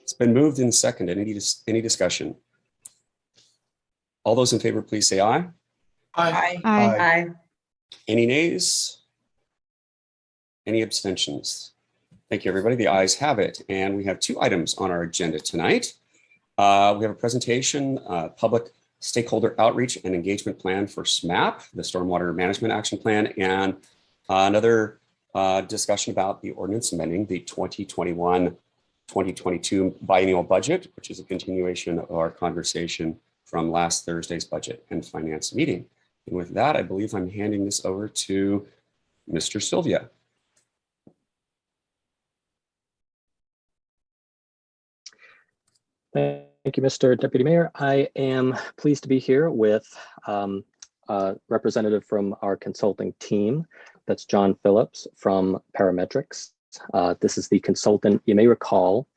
It's been moved and seconded. Any discussion? All those in favor, please say aye. Aye. Aye. Any nays? Any abstentions? Thank you, everybody. The ayes have it. And we have two items on our agenda tonight. We have a presentation, public stakeholder outreach and engagement plan for SMAP, the Stormwater Management Action Plan, and another discussion about the ordinance amending the 2021-2022 biennial budget, which is a continuation of our conversation from last Thursday's budget and finance meeting. And with that, I believe I'm handing this over to Mr. Sylvia. Thank you, Mr. Deputy Mayor. I am pleased to be here with a representative from our consulting team. That's John Phillips from Parametrics. This is the consultant. You may recall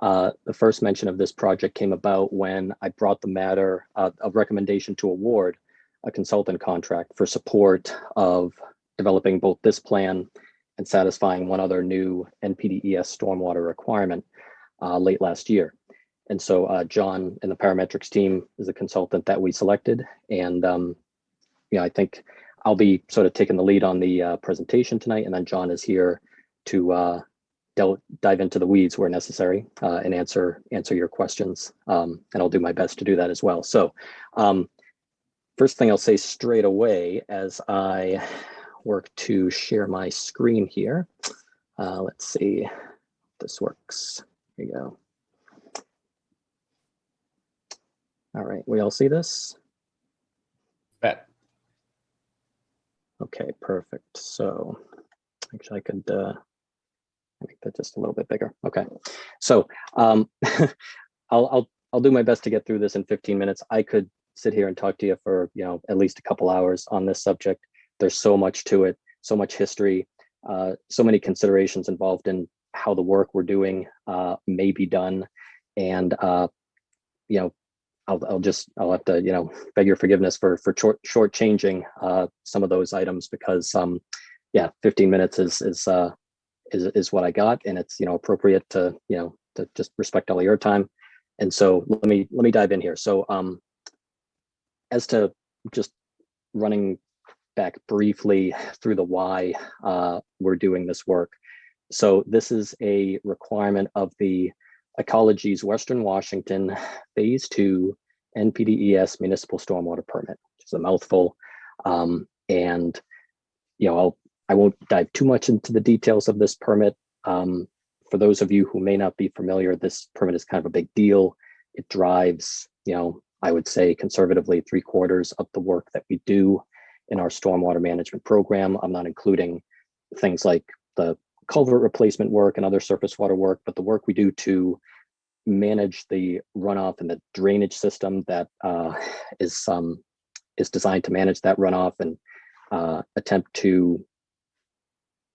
the first mention of this project came about when I brought the matter of recommendation to award a consultant contract for support of developing both this plan and satisfying one other new NPDES stormwater requirement late last year. And so John and the Parametrics team is a consultant that we selected. And I think I'll be sort of taking the lead on the presentation tonight. And then John is here to dive into the weeds where necessary and answer your questions. And I'll do my best to do that as well. So first thing I'll say straight away as I work to share my screen here. Let's see if this works. Here we go. All right, we all see this? Bet. Okay, perfect. So actually I could make that just a little bit bigger. Okay, so I'll do my best to get through this in 15 minutes. I could sit here and talk to you for at least a couple hours on this subject. There's so much to it, so much history, so many considerations involved in how the work we're doing may be done, and I'll have to beg your forgiveness for shortchanging some of those items because 15 minutes is what I got, and it's appropriate to to just respect all of your time. And so let me dive in here. So as to just running back briefly through the why we're doing this work. So this is a requirement of the Ecology's Western Washington Phase 2 NPDES Municipal Stormwater Permit, which is a mouthful. And I won't dive too much into the details of this permit. For those of you who may not be familiar, this permit is kind of a big deal. It drives, I would say conservatively 3/4 of the work that we do in our stormwater management program. I'm not including things like the culvert replacement work and other surface water work, but the work we do to manage the runoff and the drainage system that is designed to manage that runoff and attempt to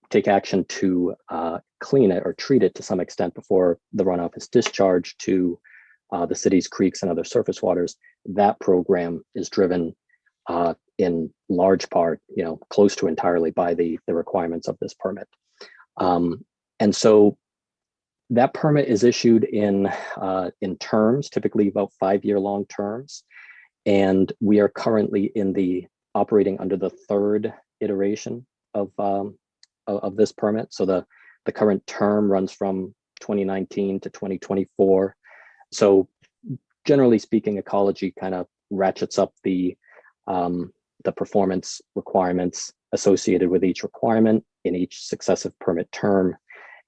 take action to clean it or treat it to some extent before the runoff is discharged to the city's creeks and other surface waters. That program is driven in large part, close to entirely by the requirements of this permit. And so that permit is issued in terms, typically about 5-year long terms. And we are currently operating under the 3rd iteration of this permit. So the current term runs from 2019 to 2024. So generally speaking, Ecology kind of ratchets up the performance requirements associated with each requirement in each successive permit term,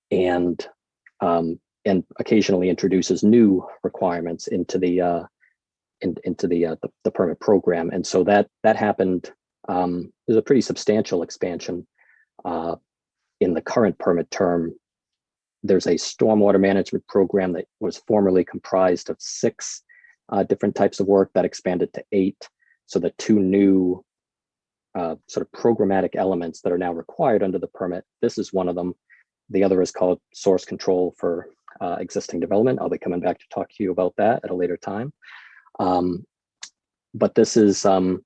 and occasionally introduces new requirements into the permit program. And so that happened. There's a pretty substantial expansion in the current permit term. There's a stormwater management program that was formerly comprised of 6 different types of work that expanded to 8. So the 2 new sort of programmatic elements that are now required under the permit, this is one of them. The other is called source control for existing development. I'll be coming back to talk to you about that at a later time. But this is the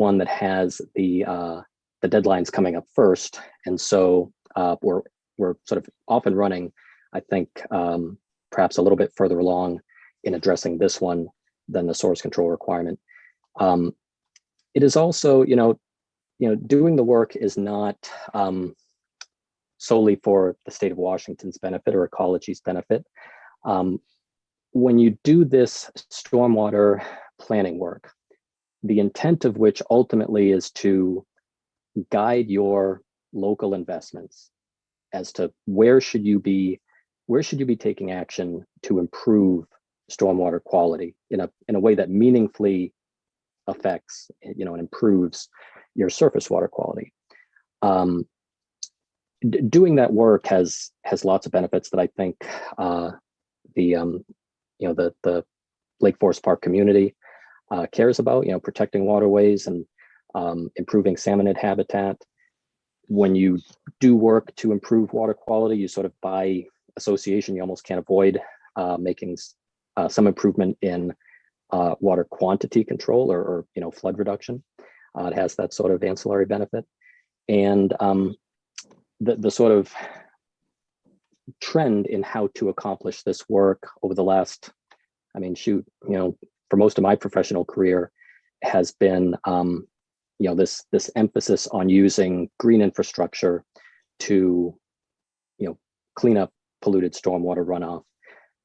one that has the deadlines coming up first, and so we're sort of off and running, I think, perhaps a little bit further along in addressing this one than the source control requirement. It is also, doing the work is not solely for the state of Washington's benefit or ecology's benefit. When you do this stormwater planning work, the intent of which ultimately is to guide your local investments as to where should you be taking action to improve stormwater quality in a way that meaningfully affects, and improves your surface water quality. Doing that work has lots of benefits that I think the Lake Forest Park community cares about. Protecting waterways and improving salmonid habitat. When you do work to improve water quality, you sort of by association, you almost can't avoid making some improvement in water quantity control or flood reduction. It has that sort of ancillary benefit. And the sort of trend in how to accomplish this work over the last, for most of my professional career has been, this emphasis on using green infrastructure to, clean up polluted stormwater runoff.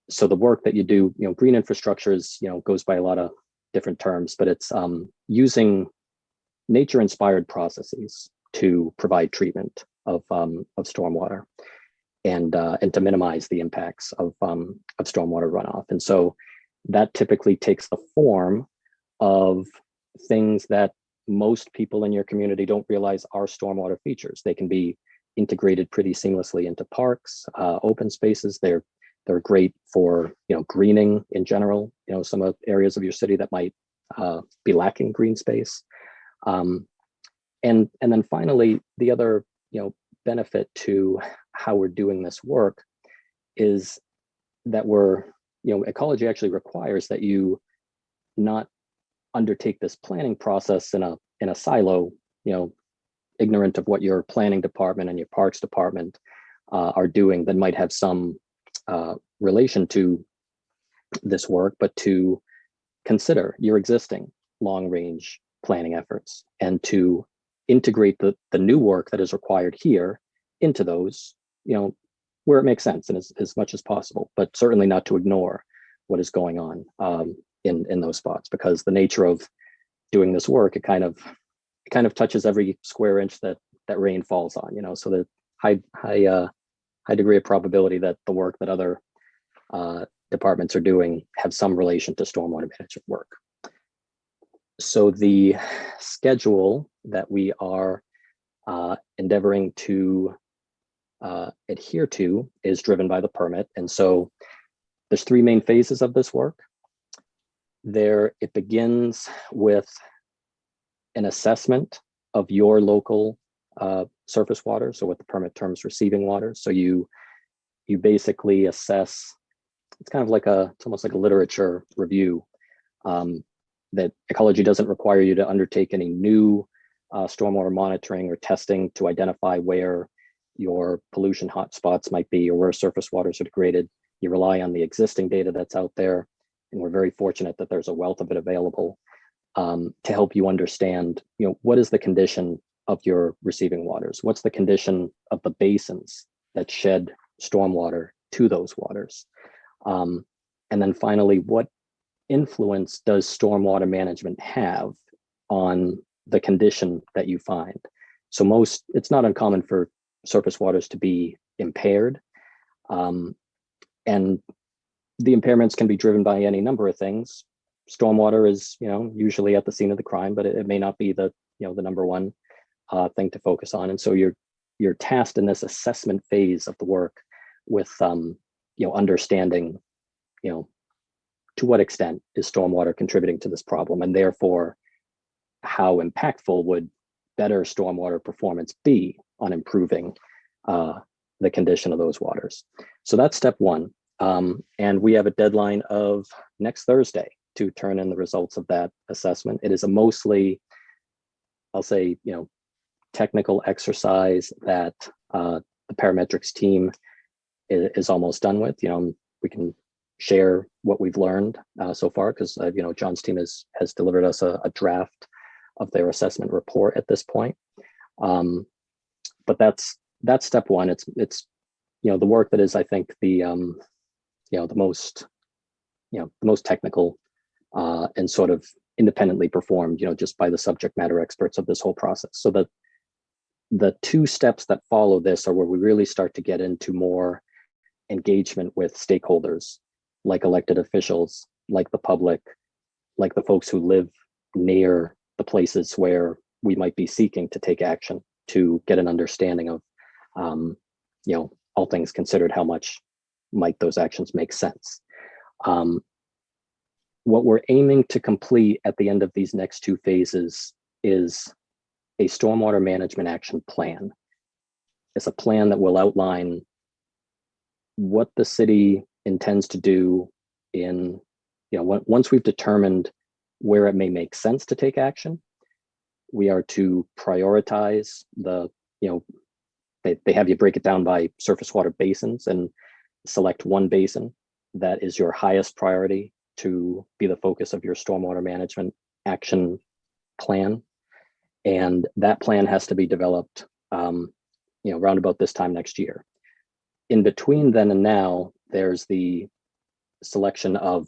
So the work that you do, green infrastructure is, goes by a lot of different terms, but it's using nature-inspired processes to provide treatment of stormwater and to minimize the impacts of stormwater runoff. And so that typically takes the form of things that most people in your community don't realize are stormwater features. They can be integrated pretty seamlessly into parks, open spaces. They're great for greening in general. Some of areas of your city that might be lacking green space. And then finally, the other benefit to how we're doing this work is that ecology actually requires that you not undertake this planning process in a silo, ignorant of what your planning department and your parks department are doing that might have some relation to this work, but to consider your existing long-range planning efforts and to integrate the new work that is required here into those, where it makes sense and as much as possible, but certainly not to ignore what is going on in those spots, because the nature of doing this work, it kind of touches every square inch that rain falls on, so the high degree of probability that the work that other departments are doing have some relation to stormwater management work. So the schedule that we are endeavoring to adhere to is driven by the permit. And so there's three main phases of this work. It begins with an assessment of your local surface water, so what the permit terms receiving water. So you basically assess, it's almost like a literature review, that ecology doesn't require you to undertake any new stormwater monitoring or testing to identify where your pollution hotspots might be or where surface waters are degraded. You rely on the existing data that's out there, and we're very fortunate that there's a wealth of it available to help you understand, what is the condition of your receiving waters? What's the condition of the basins that shed stormwater to those waters? And then finally, what influence does stormwater management have on the condition that you find? So it's not uncommon for surface waters to be impaired. And the impairments can be driven by any number of things. Stormwater is, usually at the scene of the crime, but it may not be the number one thing to focus on. And so you're tasked in this assessment phase of the work with, understanding, to what extent is stormwater contributing to this problem, and therefore how impactful would better stormwater performance be on improving the condition of those waters. So that's step one. And we have a deadline of next Thursday to turn in the results of that assessment. It is a mostly, I'll say, technical exercise that the parametrics team is almost done with. We can share what we've learned so far, because John's team has delivered us a draft of their assessment report at this point. But that's step one. It's the work that is, I think, the most technical and sort of independently performed, just by the subject matter experts of this whole process. So that the two steps that follow this are where we really start to get into more engagement with stakeholders, like elected officials, like the public, like the folks who live near the places where we might be seeking to take action, to get an understanding of, all things considered, how much might those actions make sense. What we're aiming to complete at the end of these next two phases is a stormwater management action plan. It's a plan that will outline what the city intends to do in, once we've determined where it may make sense to take action. We are to prioritize they have you break it down by surface water basins and select one basin that is your highest priority to be the focus of your stormwater management action plan. And that plan has to be developed, round about this time next year. In between then and now, there's the selection of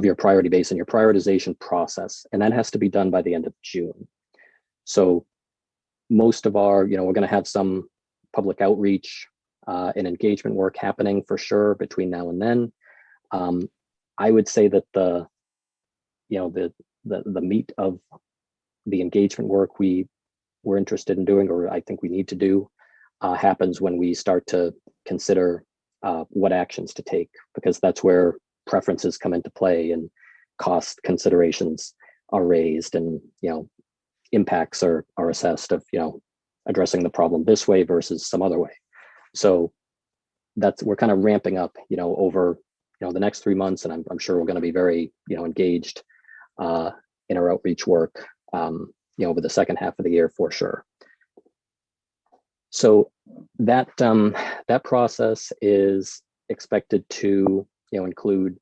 your priority basin, your prioritization process, and that has to be done by the end of June. So most of our, we're going to have some public outreach and engagement work happening for sure between now and then. I would say that the meat of the engagement work we're interested in doing, or I think we need to do, happens when we start to consider what actions to take, because that's where preferences come into play and cost considerations are raised, and impacts are assessed of addressing the problem this way versus some other way. So we're kind of ramping up over the next 3 months, and I'm sure we're going to be very engaged in our outreach work over the second half of the year for sure. So that process is expected to include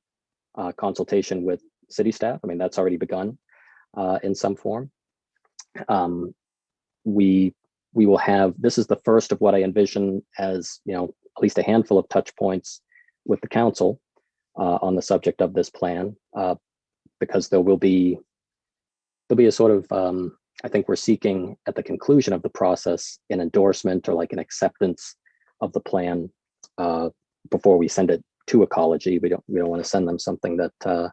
consultation with city staff. I mean, that's already begun in some form. We will have, this is the first of what I envision as at least a handful of touch points with the council on the subject of this plan, because there'll be a sort of I think we're seeking at the conclusion of the process an endorsement or like an acceptance of the plan before we send it to Ecology. We don't want to send them something that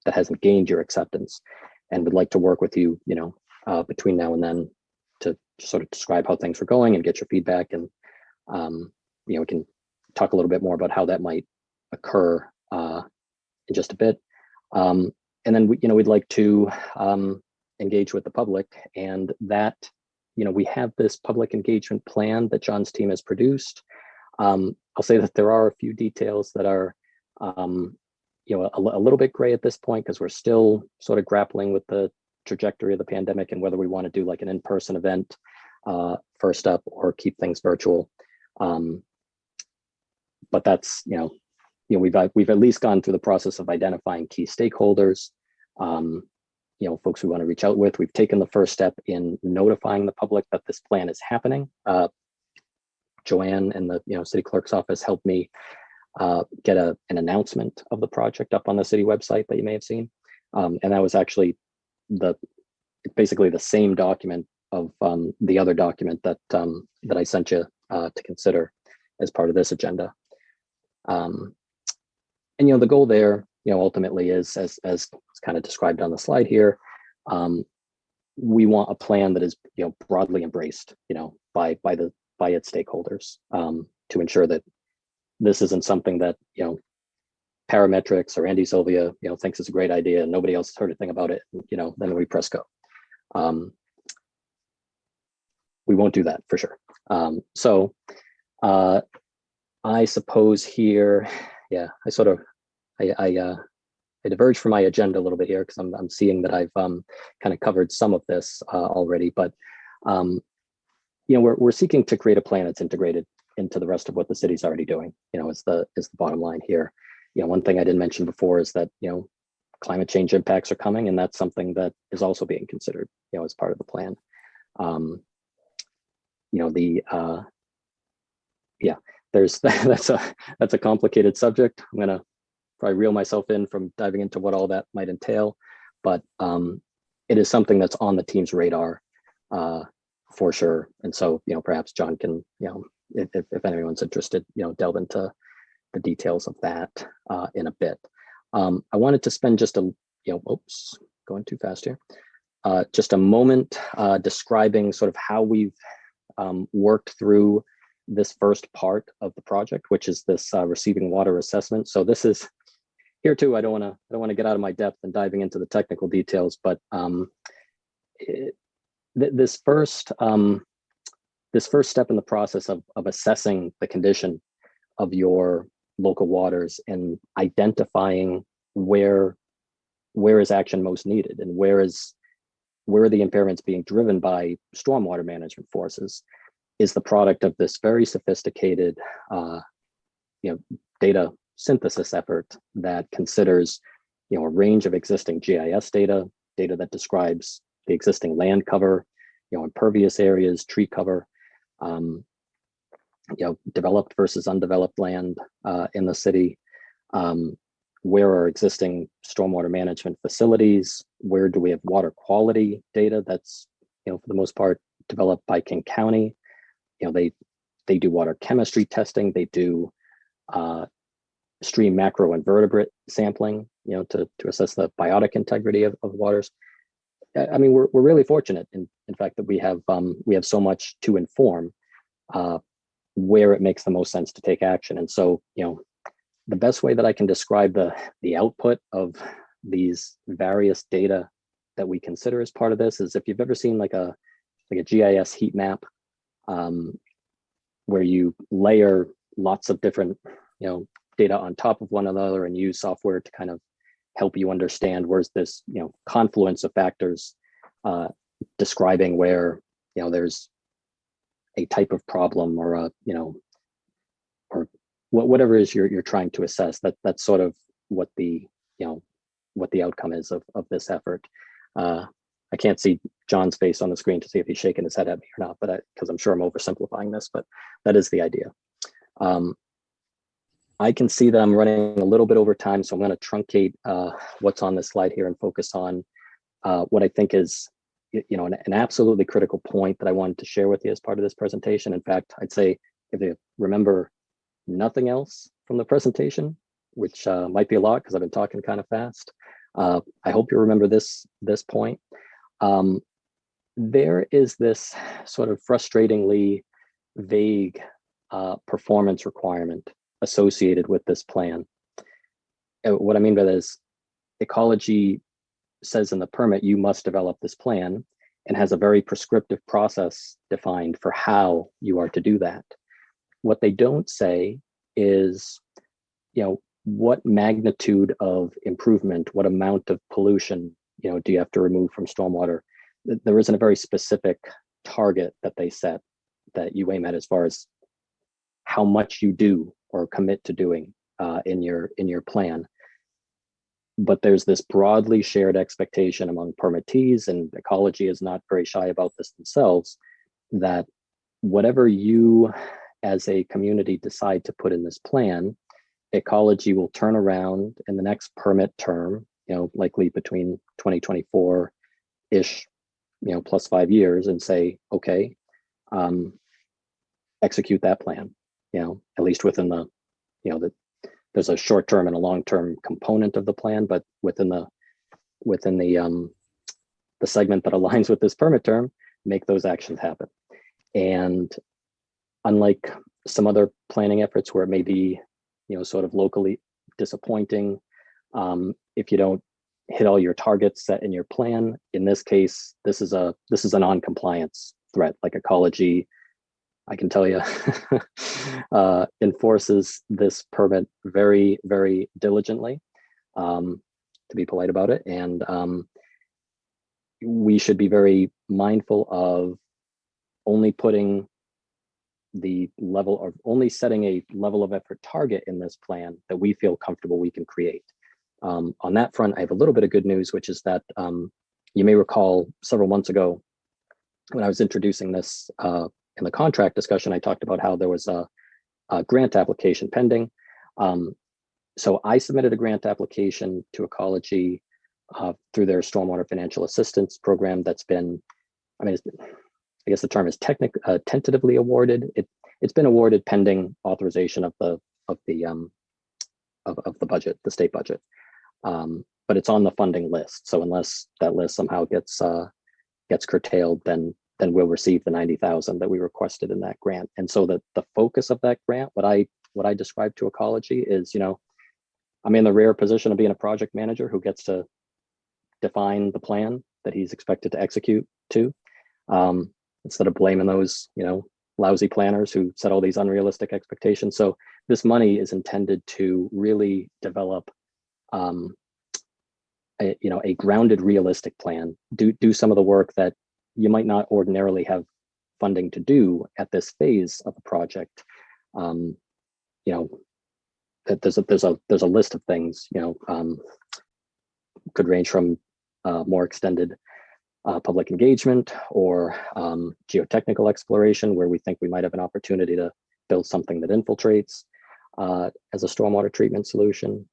hasn't gained your acceptance, and would like to work with you between now and then to sort of describe how things were going and get your feedback, and we can talk a little bit more about how that might occur in just a bit. And then we'd like to engage with the public, and that we have this public engagement plan that John's team has produced. I'll say that there are a few details that are a little bit gray at this point, because we're still sort of grappling with the trajectory of the pandemic and whether we want to do like an in-person event first up or keep things virtual. But that's we've at least gone through the process of identifying key stakeholders, folks we want to reach out with. We've taken the first step in notifying the public that this plan is happening. Joanne and the city clerk's office helped me get an announcement of the project up on the city website that you may have seen, and that was actually basically the same document of the other document that I sent you to consider as part of this agenda. And the goal there, ultimately is, as kind of described on the slide here, we want a plan that is broadly embraced by its stakeholders, to ensure that this isn't something that parametrics or Andy Sylvia thinks is a great idea and nobody else has heard a thing about it, then we press go. We won't do that for sure. So I suppose here, I diverged from my agenda a little bit here because I'm seeing that I've kind of covered some of this already, but we're seeking to create a plan that's integrated into the rest of what the city's already doing, is the bottom line here. One thing I didn't mention before is that, climate change impacts are coming, and that's something that is also being considered, as part of the plan. There's that's a complicated subject. I'm gonna probably reel myself in from diving into what all that might entail, but it is something that's on the team's radar for sure. And so, perhaps John can, if anyone's interested, delve into the details of that in a bit. I wanted to spend just oops, going too fast here. Just a moment describing sort of how we've worked through this first part of the project, which is this receiving water assessment. So this is here too. I don't want to get out of my depth and diving into the technical details, but this first step in the process of assessing the condition of your local waters and identifying where is action most needed and where are the impairments being driven by stormwater management forces is the product of this very sophisticated data synthesis effort that considers a range of existing GIS data that describes the existing land cover, impervious areas, tree cover, developed versus undeveloped land in the city, where are existing stormwater management facilities, where do we have water quality data that's for the most part developed by King County. They do water chemistry testing, they do stream macroinvertebrate sampling, to assess the biotic integrity of waters. I mean, we're really fortunate in fact that we have so much to inform where it makes the most sense to take action. And so, the best way that I can describe the output of these various data that we consider as part of this is if you've ever seen like a GIS heat map, where you layer lots of different data on top of one another and use software to kind of help you understand where's this confluence of factors describing where there's a type of problem or or whatever it is you're trying to assess. That's sort of what the outcome is of this effort. I can't see John's face on the screen to see if he's shaking his head at me or not, but because I'm sure I'm oversimplifying this, but that is the idea. I can see that I'm running a little bit over time, so I'm going to truncate what's on this slide here and focus on what I think is an absolutely critical point that I wanted to share with you as part of this presentation. In fact, I'd say if you remember nothing else from the presentation, which might be a lot because I've been talking kind of fast, I hope you remember this point. There is this sort of frustratingly vague performance requirement associated with this plan. What I mean by that is ecology says in the permit, you must develop this plan and has a very prescriptive process defined for how you are to do that. What they don't say is, what magnitude of improvement, what amount of pollution, do you have to remove from stormwater? There isn't a very specific target that they set that you aim at as far as how much you do or commit to doing in your plan. But there's this broadly shared expectation among permittees, and ecology is not very shy about this themselves, that whatever you as a community decide to put in this plan, ecology will turn around in the next permit term, likely between 2024-ish, plus 5 years, and say, okay, execute that plan, at least within the, there's a short-term and a long-term component of the plan, but within the segment that aligns with this permit term, make those actions happen. And unlike some other planning efforts where it may be, sort of locally disappointing, if you don't hit all your targets set in your plan, in this case, this is a non-compliance threat. Like ecology, I can tell you, enforces this permit very, very diligently, to be polite about it. And we should be very mindful of only putting the level of only setting a level of effort target in this plan that we feel comfortable we can create. On that front, I have a little bit of good news, which is that you may recall several months ago when I was introducing this in the contract discussion, I talked about how there was a grant application pending. So I submitted a grant application to Ecology through their Stormwater Financial Assistance Program that's been, I mean, I guess the term is tentatively awarded. It's been awarded pending authorization of the budget, the state budget, but it's on the funding list. So unless that list somehow gets curtailed, then we'll receive the 90,000 that we requested in that grant. And so the focus of that grant, what I described to Ecology is, I'm in the rare position of being a project manager who gets to define the plan that he's expected to execute to. Instead of blaming those, lousy planners who set all these unrealistic expectations. So this money is intended to really develop, a grounded, realistic plan. Do some of the work that you might not ordinarily have funding to do at this phase of the project. That there's a list of things. Could range from more extended public engagement or geotechnical exploration, where we think we might have an opportunity to build something that infiltrates as a stormwater treatment solution.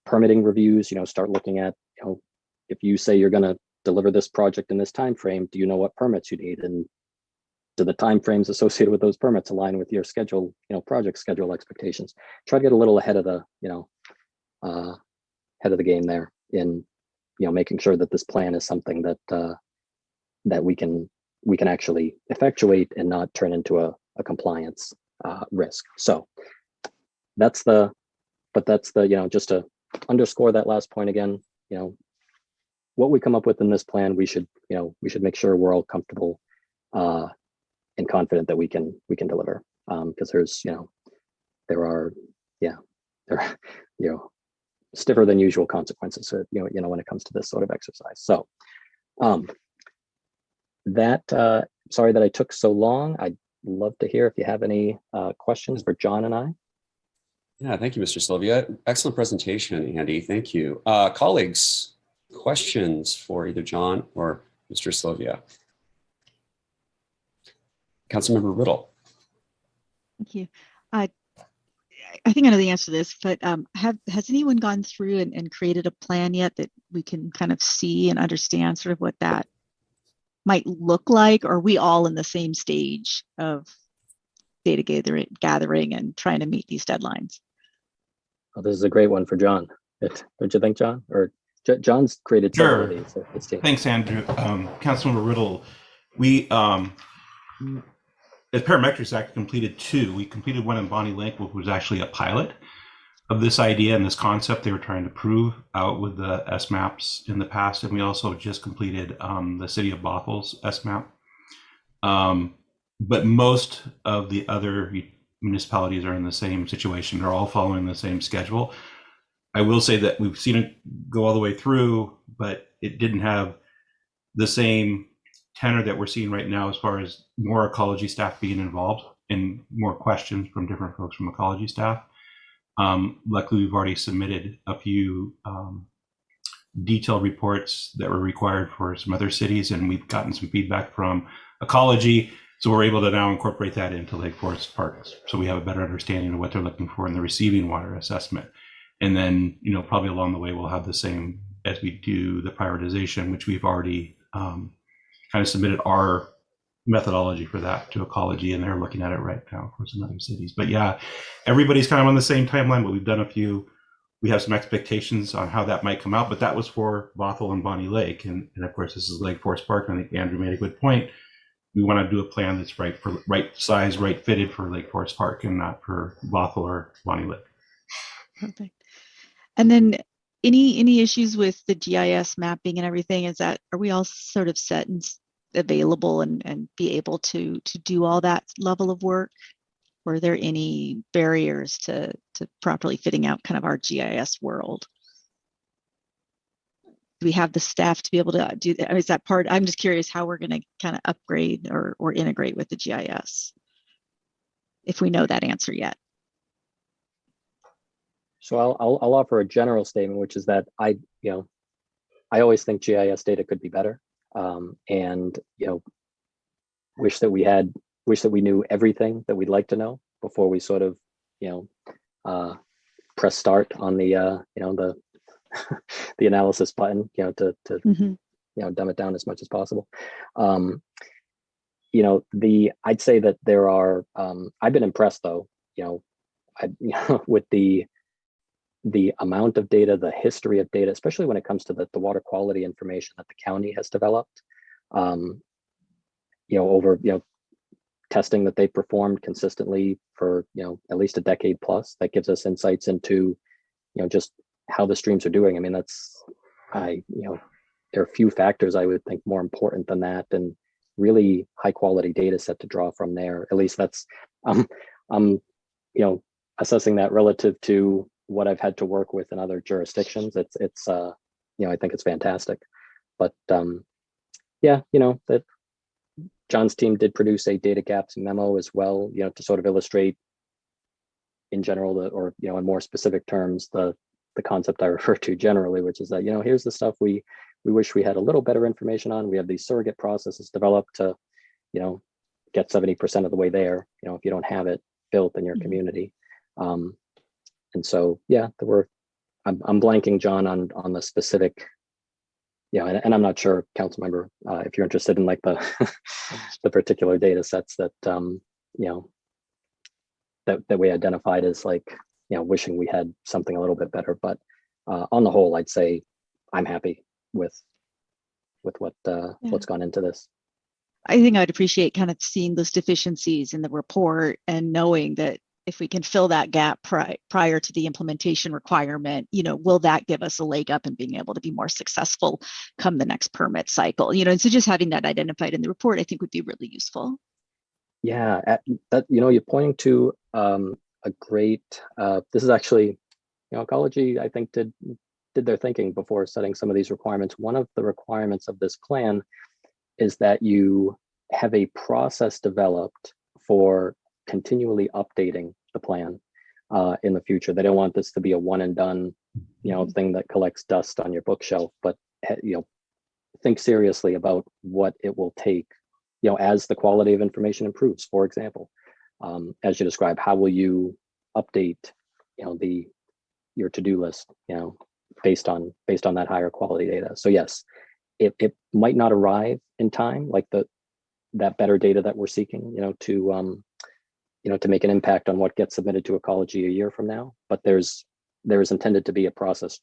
Permitting reviews, start looking at, if you say you're going to deliver this project in this time frame, do you know what permits you need, and do the time frames associated with those permits align with your schedule, project schedule expectations? Try to get a little ahead of the, head of the game there in making sure that this plan is something that that we can actually effectuate and not turn into a compliance risk. So that's the just to underscore that last point again, what we come up with in this plan, we should make sure we're all comfortable and confident that we can deliver, because there are stiffer than usual consequences, when it comes to this sort of exercise. So sorry that I took so long. I'd love to hear if you have any questions for John and I. Yeah, thank you, Mr. Sylvia. Excellent presentation, Andy. Thank you. Colleagues, questions for either John or Mr. Sylvia? Councilmember Riddle. Thank you. I think I know the answer to this, but has anyone gone through and created a plan yet that we can kind of see and understand sort of what that might look like? Or are we all in the same stage of data gathering and trying to meet these deadlines? Well, this is a great one for John. Don't you think, John? Or John's created several of these. So thanks, Andrew. Councilmember Riddle, we as Parametrics Act completed two. We completed one in Bonnie Lake, which was actually a pilot of this idea and this concept they were trying to prove out with the SMAPs in the past. And we also just completed the city of Bothel's SMAP. But most of the other municipalities are in the same situation. They're all following the same schedule. I will say that we've seen it go all the way through, but it didn't have the same tenor that we're seeing right now as far as more ecology staff being involved and more questions from different folks from ecology staff. Luckily, we've already submitted a few detailed reports that were required for some other cities, and we've gotten some feedback from ecology. So we're able to now incorporate that into Lake Forest Parks. So we have a better understanding of what they're looking for in the receiving water assessment. And then, probably along the way, we'll have the same as we do the prioritization, which we've already kind of submitted our methodology for that to ecology, and they're looking at it right now for some other cities. But yeah, everybody's kind of on the same timeline, but we've done a few. We have some expectations on how that might come out, but that was for Bothell and Bonnie Lake. And of course, this is Lake Forest Park. And I think Andrew made a good point. We want to do a plan that's right size, right fitted for Lake Forest Park and not for Bothell or Bonnie Lake. Perfect. And then any issues with the GIS mapping and everything? Are we all sort of set and available and be able to do all that level of work? Or are there any barriers to properly fitting out kind of our GIS world? Do we have the staff to be able to do that? I mean, is that part? I'm just curious how we're going to kind of upgrade or integrate with the GIS. if we know that answer yet. So I'll offer a general statement, which is that I always think GIS data could be better, and wish that we knew everything that we'd like to know before we sort of press start on the the analysis button, to dumb it down as much as possible. I'd say that there are, I've been impressed though, with the amount of data, the history of data, especially when it comes to the water quality information that the county has developed, over, testing that they performed consistently for, at least a decade plus. That gives us insights into, just how the streams are doing. I mean, there are a few factors I would think more important than that, and really high quality data set to draw from there. At least that's, I'm assessing that relative to what I've had to work with in other jurisdictions. It's I think it's fantastic. But that John's team did produce a data gaps memo as well, to sort of illustrate in general, or in more specific terms, the concept I refer to generally, which is that, here's the stuff we wish we had a little better information on. We have these surrogate processes developed to, get 70% of the way there, if you don't have it built in your community. And so, I'm blanking, John, on the specific, and I'm not sure, council member, if you're interested in like the the particular data sets that that we identified as like, wishing we had something a little bit better. But on the whole, I'd say I'm happy with what's gone into this. I think I'd appreciate kind of seeing those deficiencies in the report and knowing that if we can fill that gap prior to the implementation requirement, will that give us a leg up in being able to be more successful come the next permit cycle? And so just having that identified in the report, I think would be really useful. Yeah, that you're pointing to a great. This is actually, ecology, I think, did their thinking before setting some of these requirements. One of the requirements of this plan is that you have a process developed for continually updating the plan in the future. They don't want this to be a one and done, thing that collects dust on your bookshelf, but think seriously about what it will take, as the quality of information improves. For example, as you describe, how will you update, your to-do list, based on that higher quality data? So yes, it might not arrive in time, like that better data that we're seeking, to make an impact on what gets submitted to ecology a year from now. But there is intended to be a process,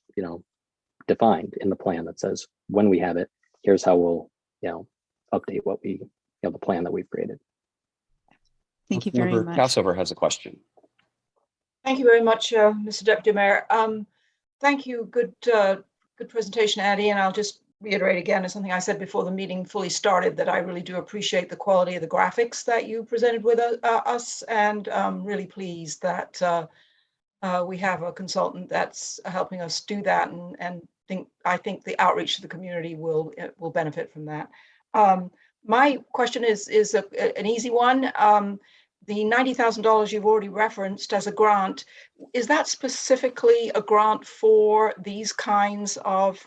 defined in the plan that says, when we have it, here's how we'll, update what we, the plan that we've created. Thank you very much. Passover has a question. Thank you very much, Mr. Deputy Mayor. Thank you. Good presentation, Addie. And I'll just reiterate again, as something I said before the meeting fully started, that I really do appreciate the quality of the graphics that you presented with us, and really pleased that we have a consultant that's helping us do that, and I think the outreach to the community will benefit from that. My question is an easy one. The $90,000 you've already referenced as a grant, is that specifically a grant for these kinds of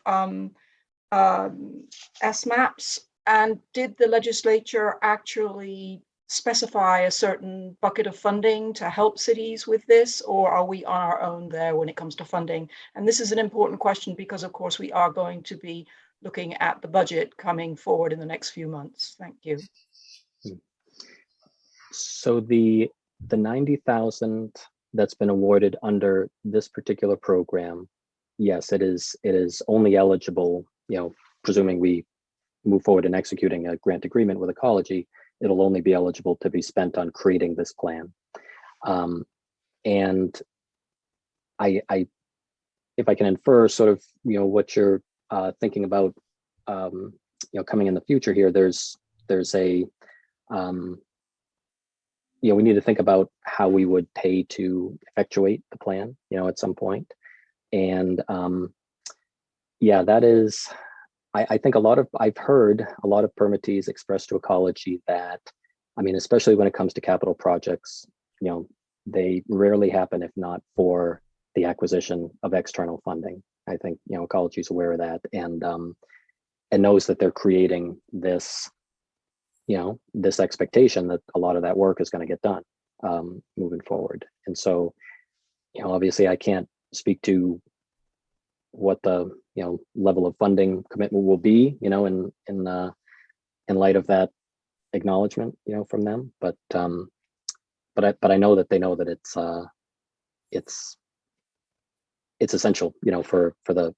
SMAPs? And did the legislature actually specify a certain bucket of funding to help cities with this, or are we on our own there when it comes to funding? And this is an important question because, of course, we are going to be looking at the budget coming forward in the next few months. Thank you. So the 90,000 that's been awarded under this particular program, yes, it is only eligible, presuming we move forward in executing a grant agreement with ecology, it'll only be eligible to be spent on creating this plan. And I if I can infer sort of, what you're thinking about, coming in the future here, there's a, we need to think about how we would pay to effectuate the plan, at some point. And that is, I think I've heard a lot of permittees express to ecology that, especially when it comes to capital projects, they rarely happen if not for the acquisition of external funding. I think Ecology is aware of that, and knows that they're creating this this expectation that a lot of that work is going to get done moving forward. And so obviously I can't speak to what the level of funding commitment will be in light of that acknowledgement from them, but I know that they know that it's essential for the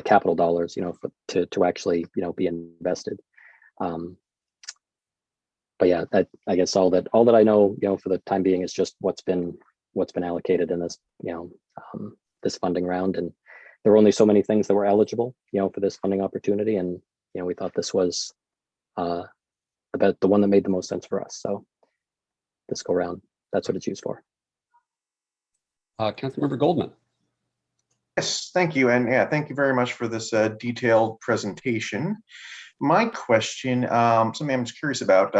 capital dollars to actually be invested. But yeah, I guess all that I know for the time being is just what's been allocated in this this funding round, and there were only so many things that were eligible for this funding opportunity, and we thought this was about the one that made the most sense for us. So this go round, that's what it's used for. Councilmember Goldman. Yes, thank you. And yeah, thank you very much for this detailed presentation. My question, something I'm just curious about,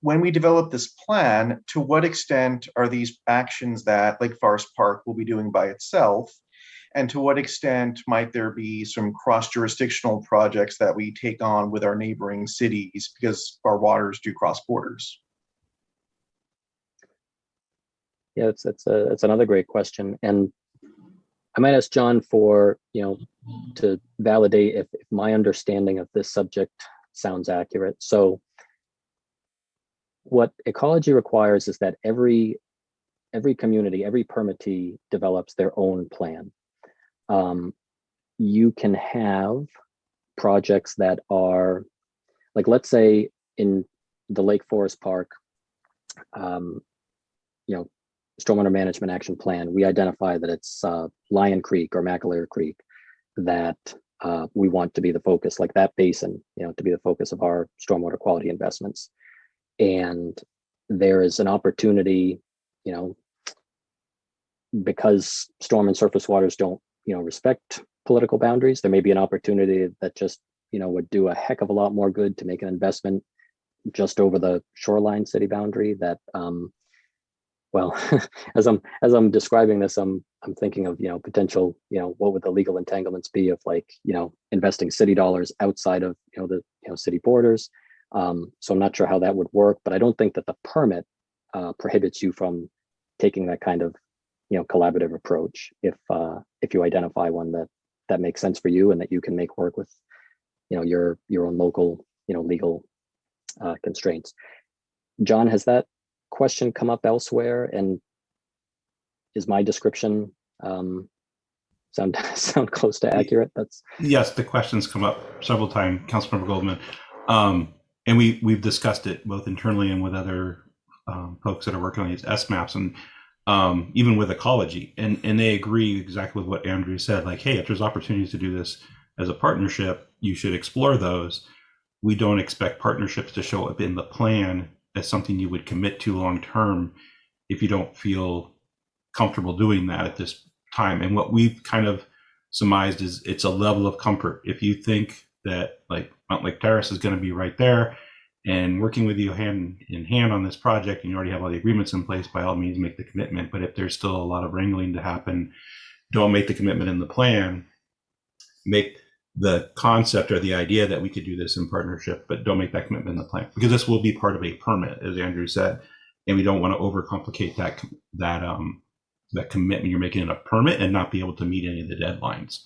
when we develop this plan, to what extent are these actions that Lake Forest Park will be doing by itself? And to what extent might there be some cross-jurisdictional projects that we take on with our neighboring cities, because our waters do cross borders? Yeah, it's another great question, and I might ask John for to validate if my understanding of this subject sounds accurate. So what Ecology requires is that every community, every permittee develops their own plan. You can have projects that are, like, let's say in the Lake Forest Park, Stormwater Management Action Plan, we identify that it's Lion Creek or McAleer Creek that we want to be the focus, like that basin, to be the focus of our stormwater quality investments. And there is an opportunity, because storm and surface waters don't, respect political boundaries, there may be an opportunity that just, would do a heck of a lot more good to make an investment just over the shoreline city boundary that, well, as I'm describing this, I'm thinking of, potential, what would the legal entanglements be of, like, investing city dollars outside of, the, city borders. So I'm not sure how that would work, but I don't think that the permit prohibits you from taking that kind of, collaborative approach if you identify one that makes sense for you and that you can make work with, your own local, legal constraints. John, has that question come up elsewhere, and is my description sound close to accurate? That's yes, the questions come up several times, Councilmember Goldman, and we've discussed it both internally and with other folks that are working on these SMAPs, and even with Ecology, and they agree exactly with what Andrew said. Like, hey, if there's opportunities to do this as a partnership, you should explore those. We don't expect partnerships to show up in the plan as something you would commit to long term if you don't feel comfortable doing that at this time. And what we've kind of surmised is it's a level of comfort. If you think that, like, Mount Lake Terrace is going to be right there and working with you hand in hand on this project, and you already have all the agreements in place, by all means make the commitment. But if there's still a lot of wrangling to happen, don't make the commitment in the plan. Make the concept or the idea that we could do this in partnership, but don't make that commitment in the plan, because this will be part of a permit, as Andrew said, and we don't want to overcomplicate that commitment you're making in a permit and not be able to meet any of the deadlines.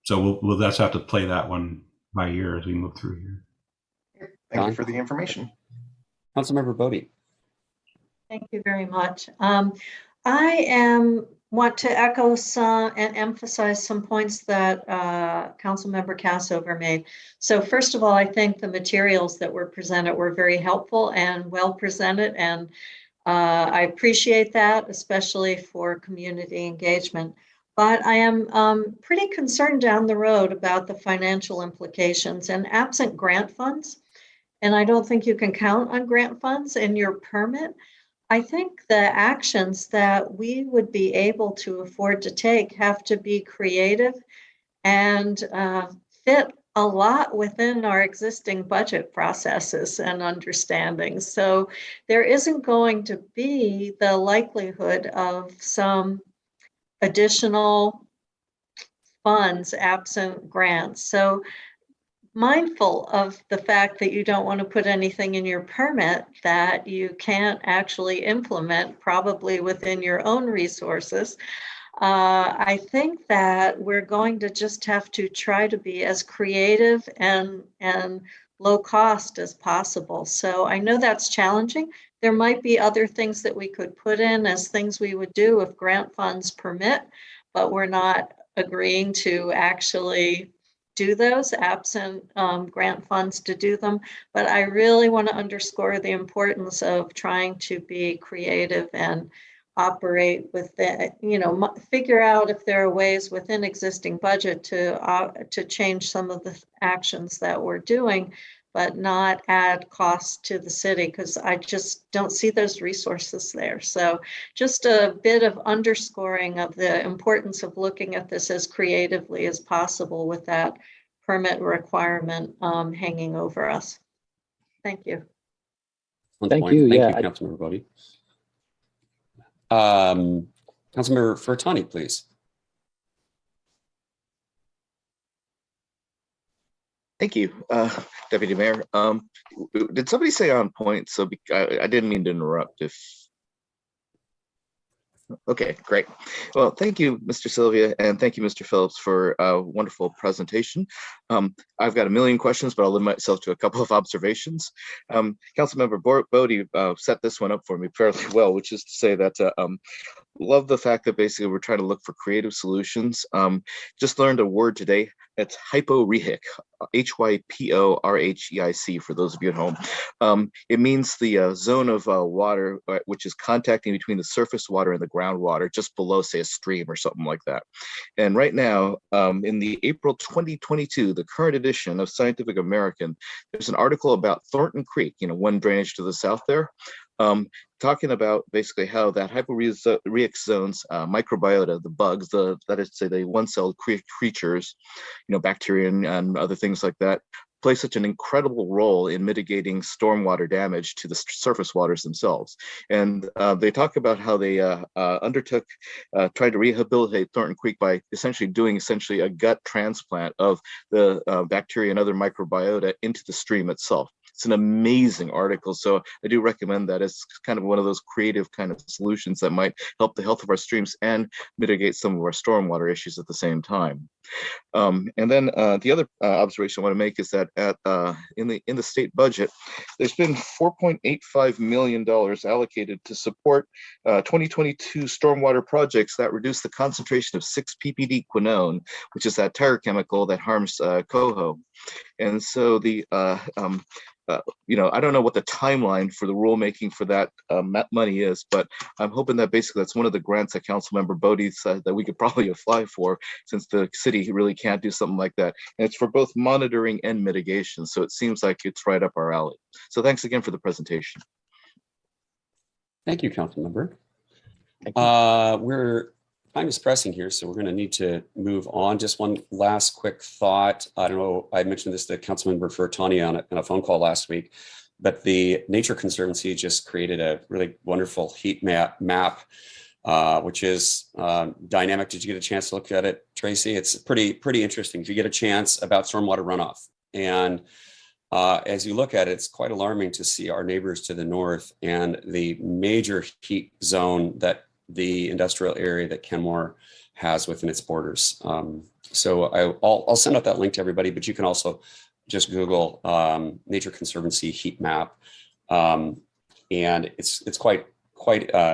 So we'll just have to play that one by ear as we move through here. Thank you for the information. Councilmember Bodie. Thank you very much. Want to echo some and emphasize some points that Councilmember Cassover made. So first of all, I think the materials that were presented were very helpful and well presented, and I appreciate that, especially for community engagement. But I am pretty concerned down the road about the financial implications, and absent grant funds, and I don't think you can count on grant funds in your permit. I think the actions that we would be able to afford to take have to be creative and fit a lot within our existing budget processes and understandings. So there isn't going to be the likelihood of some additional funds absent grants. So mindful of the fact that you don't want to put anything in your permit that you can't actually implement probably within your own resources. I think that we're going to just have to try to be as creative and low cost as possible. So I know that's challenging. There might be other things that we could put in as things we would do if grant funds permit, but we're not agreeing to actually do those absent grant funds to do them. But I really want to underscore the importance of trying to be creative and operate with the, figure out if there are ways within existing budget to change some of the actions that we're doing, but not add costs to the city, because I just don't see those resources there. So just a bit of underscoring of the importance of looking at this as creatively as possible with that permit requirement hanging over us. Thank you. Thank you. Thank Yeah, you, Councilmember Bodie. Councilmember Furtani, please. Thank you, Deputy Mayor. Did somebody say on point? So I didn't mean to interrupt. Okay, great. Well, thank you, Mr. Sylvia, and thank you, Mr. Phillips, for a wonderful presentation. I've got a million questions, but I'll limit myself to a couple of observations. Councilmember Bodie set this one up for me fairly well, which is to say that love the fact that basically we're trying to look for creative solutions. Just learned a word today. It's hyporheic, Hyporheic for those of you at home. It means the zone of water, which is contacting between the surface water and the groundwater, just below, say, a stream or something like that. And right now, in the April 2022, the current edition of Scientific American, there's an article about Thornton Creek, one drainage to the south there. Talking about basically how that hyporheic zones microbiota, the bugs, that is to say the one-celled creatures, bacteria and other things like that, play such an incredible role in mitigating stormwater damage to the surface waters themselves. And they talk about how they tried to rehabilitate Thornton Creek by doing a gut transplant of the bacteria and other microbiota into the stream itself. It's an amazing article, so I do recommend that as kind of one of those creative kind of solutions that might help the health of our streams and mitigate some of our stormwater issues at the same time. And then the other observation I want to make is that in the state budget, there's been $4.85 million allocated to support 2022 stormwater projects that reduce the concentration of 6-ppd quinone, which is that tire chemical that harms coho. And so I don't know what the timeline for the rulemaking for that money is, but I'm hoping that basically that's one of the grants that Councilmember Bodie said that we could probably apply for, since the city really can't do something like that. And it's for both monitoring and mitigation. So it seems like it's right up our alley. So thanks again for the presentation. Thank you, Councilmember. Time is pressing here, so we're going to need to move on. Just one last quick thought. I don't know, I mentioned this to Councilmember Furtani on a phone call last week, but the Nature Conservancy just created a really wonderful heat map, which is dynamic. Did you get a chance to look at it, Tracy? It's pretty interesting. If you get a chance, about stormwater runoff. And as you look at it, it's quite alarming to see our neighbors to the north and the major heat zone that the industrial area that Kenmore has within its borders. So I'll send out that link to everybody, but you can also just Google Nature Conservancy heat map. And it's quite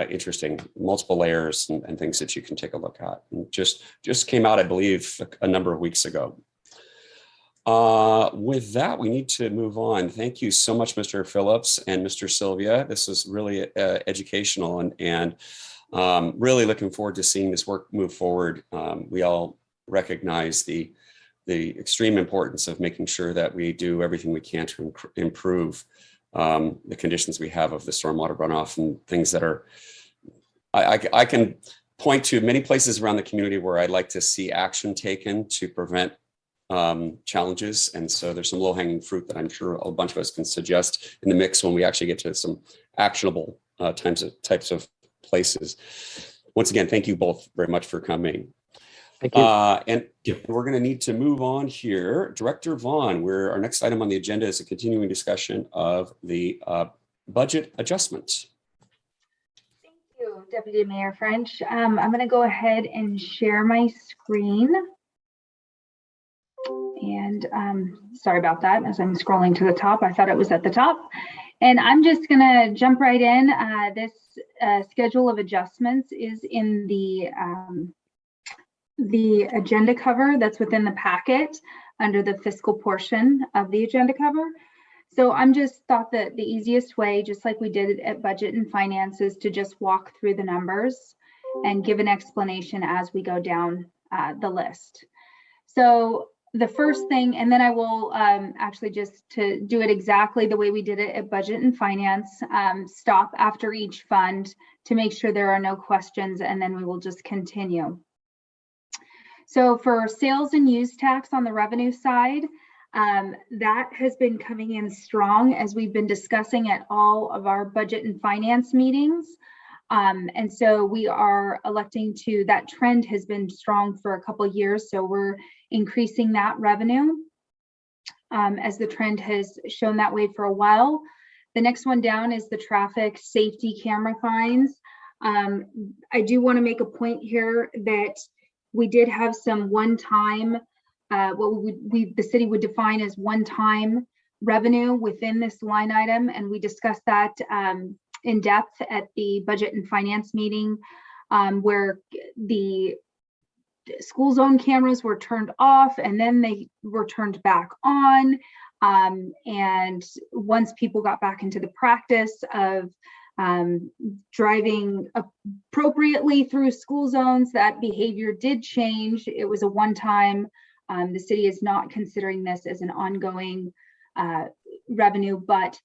interesting, multiple layers and things that you can take a look at. And just came out, I believe, a number of weeks ago. With that, we need to move on. Thank you so much, Mr. Phillips and Mr. Sylvia. This was really educational and really looking forward to seeing this work move forward. We all recognize the extreme importance of making sure that we do everything we can to improve the conditions we have of the stormwater runoff and things that are, I can point to many places around the community where I'd like to see action taken to prevent challenges. And so there's some low-hanging fruit that I'm sure a bunch of us can suggest in the mix when we actually get to some actionable types of places. Once again, thank you both very much for coming. Thank you. And we're going to need to move on here. Director Vaughn, our next item on the agenda is a continuing discussion of the budget adjustments. Thank you, Deputy Mayor French. I'm going to go ahead and share my screen. And sorry about that, as I'm scrolling to the top, I thought it was at the top. And I'm just going to jump right in. This schedule of adjustments is in the agenda cover that's within the packet under the fiscal portion of the agenda cover. So I'm just thought that the easiest way, just like we did at Budget and Finance, is to just walk through the numbers and give an explanation as we go down the list. So the first thing, and then I will actually, just to do it exactly the way we did it at Budget and Finance, stop after each fund to make sure there are no questions, and then we will just continue. So for sales and use tax on the revenue side, that has been coming in strong as we've been discussing at all of our Budget and Finance meetings. And so we are electing to, that trend has been strong for a couple of years. So we're increasing that revenue as the trend has shown that way for a while. The next one down is the traffic safety camera fines. I do want to make a point here that we did have some one-time, what the city would define as one-time revenue within this line item, and we discussed that in depth at the Budget and Finance meeting, where the school zone cameras were turned off and then they were turned back on. And once people got back into the practice of driving appropriately through school zones, that behavior did change. It was a one-time. The city is not considering this as an ongoing revenue, but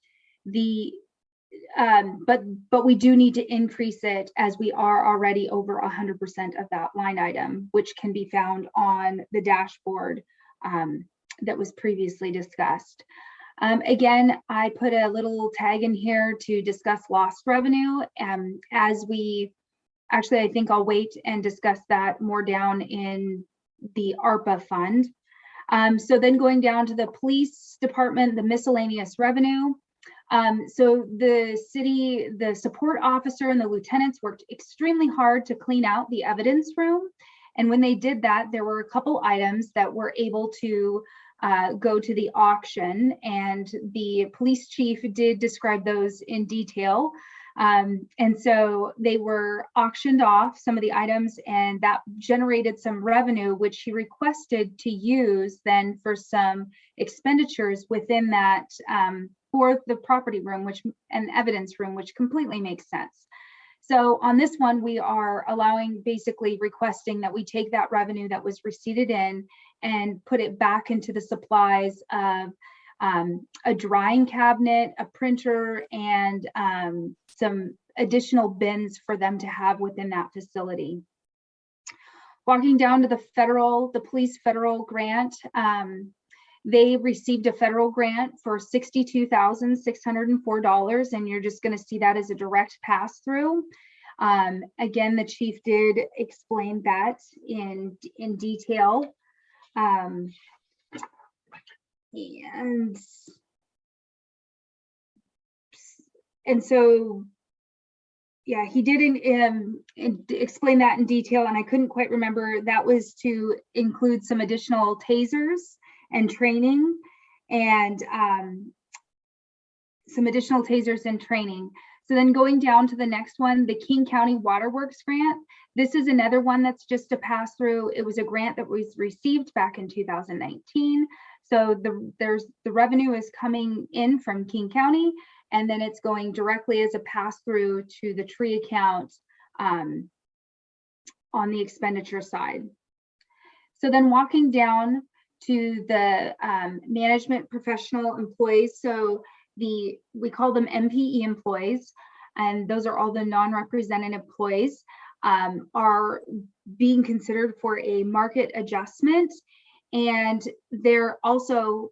but we do need to increase it, as we are already over 100% of that line item, which can be found on the dashboard that was previously discussed. Again, I put a little tag in here to discuss lost revenue. As we, actually, I think I'll wait and discuss that more down in the ARPA fund. So then going down to the police department, the miscellaneous revenue. So the city, the support officer and the lieutenants worked extremely hard to clean out the evidence room. And when they did that, there were a couple items that were able to go to the auction, and the police chief did describe those in detail. And so they were auctioned off, some of the items, and that generated some revenue, which he requested to use then for some expenditures within that for the property room, which and evidence room, which completely makes sense. So on this one, we are allowing, basically requesting that we take that revenue that was receipted in and put it back into the supplies of a drying cabinet, a printer, and some additional bins for them to have within that facility. Walking down to the police federal grant, they received a federal grant for $62,604, and you're just going to see that as a direct pass-through. Again, the chief did explain that in detail. And so, yeah, he didn't explain that in detail, and I couldn't quite remember. That was to include some additional tasers and training, and some additional tasers and training. So then going down to the next one, the King County Waterworks grant. This is another one that's just a pass through. It was a grant that was received back in 2019. So the revenue is coming in from King County, and then it's going directly as a pass through to the tree account on the expenditure side. So then walking down to the management professional employees. So we call them MPE employees, and those are all the non-represented employees, are being considered for a market adjustment. And there also,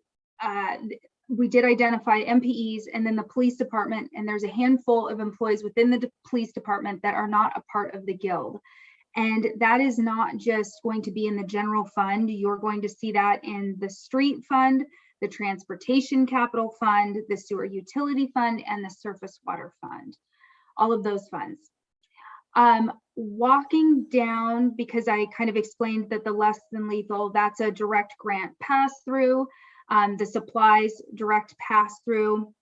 we did identify MPEs and then the police department, and there's a handful of employees within the police department that are not a part of the guild. And that is not just going to be in the general fund. You're going to see that in the street fund, the transportation capital fund, the sewer utility fund, and the surface water fund, all of those funds. Walking down, because I kind of explained that the less than lethal, that's a direct grant pass through, the supplies direct pass through.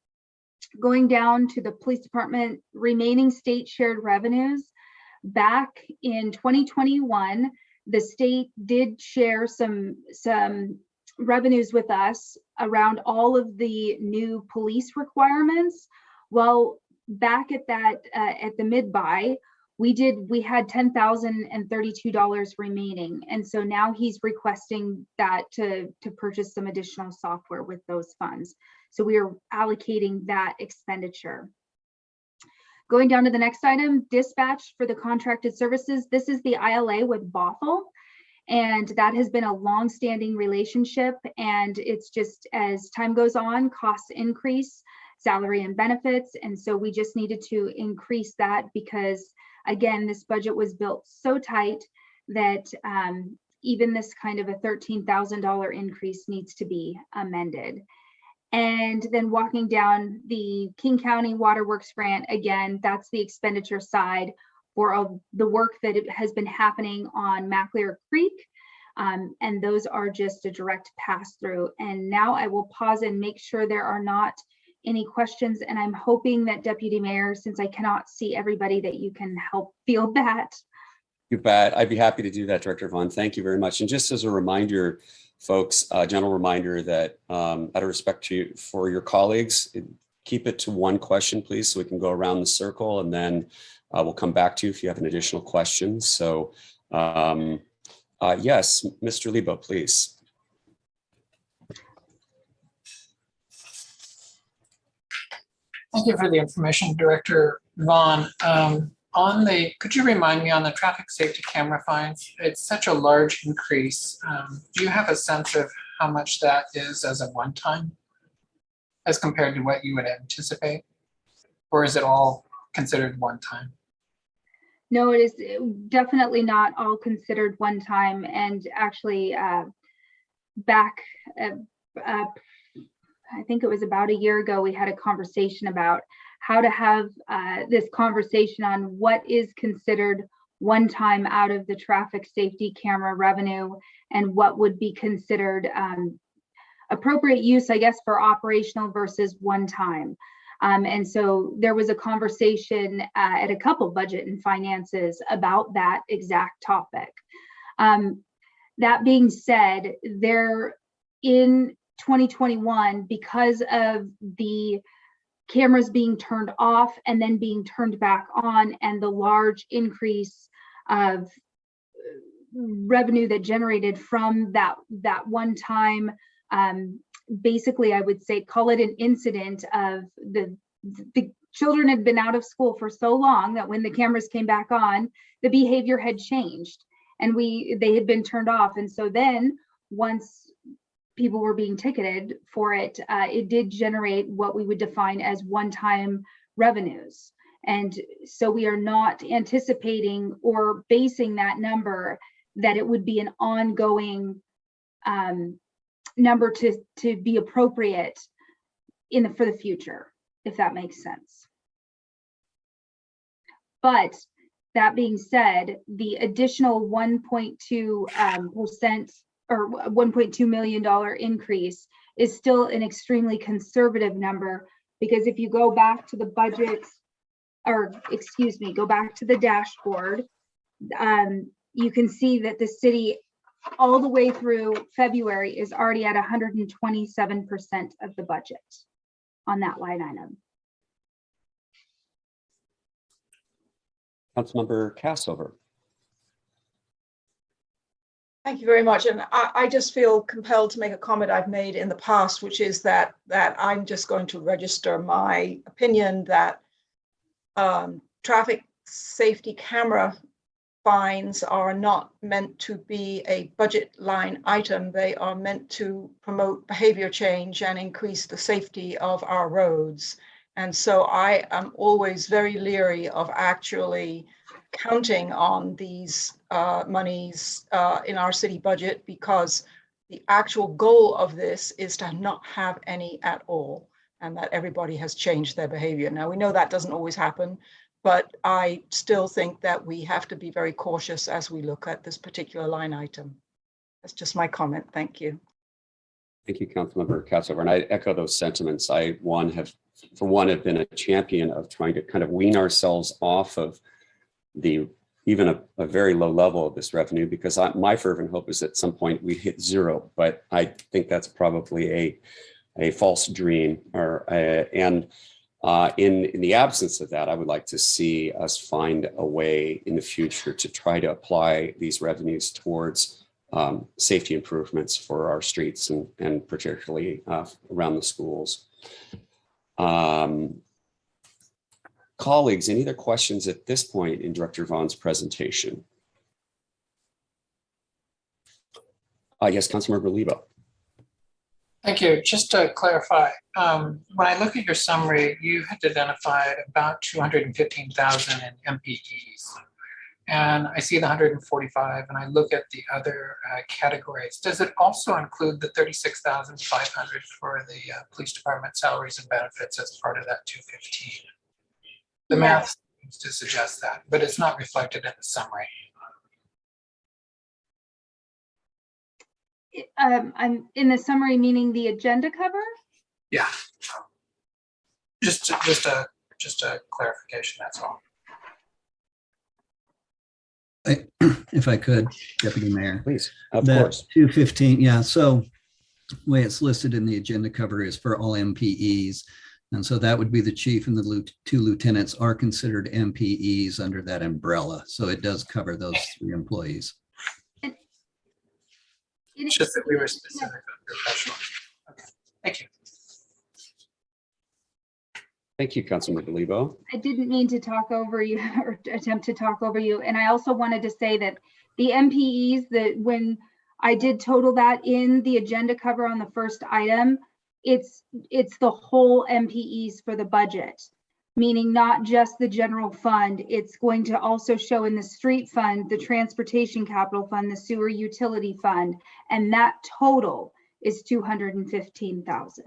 Going down to the police department, remaining state shared revenues. Back in 2021, the state did share some revenues with us around all of the new police requirements. Well, back at that at the mid-buy, we had $10,032 remaining, and so now he's requesting that to purchase some additional software with those funds. So we are allocating that expenditure. Going down to the next item, dispatch for the contracted services. This is the ILA with Bothell, and that has been a long-standing relationship, and it's just as time goes on, costs increase, salary and benefits, and so we just needed to increase that because, again, this budget was built so tight that even this kind of a $13,000 increase needs to be amended. And then walking down the King County Waterworks grant, again, that's the expenditure side for the work that has been happening on McLear Creek. And those are just a direct pass through. And now I will pause and make sure there are not any questions. And I'm hoping that Deputy Mayor, since I cannot see everybody, that you can help field that. You bet. I'd be happy to do that, Director Vaughn. Thank you very much. And just as a reminder, folks, a general reminder that out of respect for your colleagues, keep it to one question, please, so we can go around the circle, and then we'll come back to you if you have an additional question. So yes, Mr. Lebo, please. Thank you for the information, Director Vaughn. Could you remind me on the traffic safety camera fines? It's such a large increase. Do you have a sense of how much that is as a one-time as compared to what you would anticipate? Or is it all considered one-time? No, it is definitely not all considered one time. And actually back, I think it was about a year ago, we had a conversation about how to have this conversation on what is considered one time out of the traffic safety camera revenue and what would be considered appropriate use, I guess, for operational versus one time. And so there was a conversation at a couple budget and finances about that exact topic. That being said, there in 2021, because of the cameras being turned off and then being turned back on, and the large increase of revenue that generated from that one time, basically, I would say, call it an incident of the children had been out of school for so long that when the cameras came back on, the behavior had changed and they had been turned off. And so then once people were being ticketed for it, it did generate what we would define as one-time revenues. And so we are not anticipating or basing that number that it would be an ongoing number to be appropriate for the future, if that makes sense. But that being said, the additional 1.2% or $1.2 million increase is still an extremely conservative number, because if you go back to the budget, or excuse me, go back to the dashboard, you can see that the city all the way through February is already at 127% of the budget on that line item. Councilmember Cassover. Thank you very much. And I just feel compelled to make a comment I've made in the past, which is that I'm just going to register my opinion that traffic safety camera fines are not meant to be a budget line item. They are meant to promote behavior change and increase the safety of our roads. And so I am always very leery of actually counting on these monies in our city budget, because the actual goal of this is to not have any at all, and that everybody has changed their behavior. Now, we know that doesn't always happen, but I still think that we have to be very cautious as we look at this particular line item. That's just my comment. Thank you. Thank you, Councilmember Katzover. And I echo those sentiments. I, for one, have been a champion of trying to kind of wean ourselves off of even a very low level of this revenue, because my fervent hope is at some point we hit zero, but I think that's probably a false dream. In the absence of that, I would like to see us find a way in the future to try to apply these revenues towards safety improvements for our streets and particularly around the schools. Colleagues, any other questions at this point in Director Vaughn's presentation? Yes, Councilmember Lebo. Thank you. Just to clarify, when I look at your summary, you had identified about 215,000 in MPEs. And I see the 145, and I look at the other categories. Does it also include the 36,500 for the police department salaries and benefits as part of that 215? The math seems to suggest that, but it's not reflected in the summary. I'm in the summary, meaning the agenda cover. Yeah. Just a clarification. That's all. If I could, Deputy Mayor. Please, of that course. 215, yeah. So the way it's listed in the agenda cover is for all MPEs. And so that would be the chief and the two lieutenants are considered MPEs under that umbrella. So it does cover those three employees. It's just that we were specific on professional. Okay, thank you. Thank you, Councilmember Lebo. I didn't mean to talk over you or attempt to talk over you. And I also wanted to say that the MPEs, that when I did total that in the agenda cover on the first item, it's the whole MPEs for the budget, meaning not just the general fund. It's going to also show in the street fund, the transportation capital fund, the sewer utility fund, and that total is 215,000.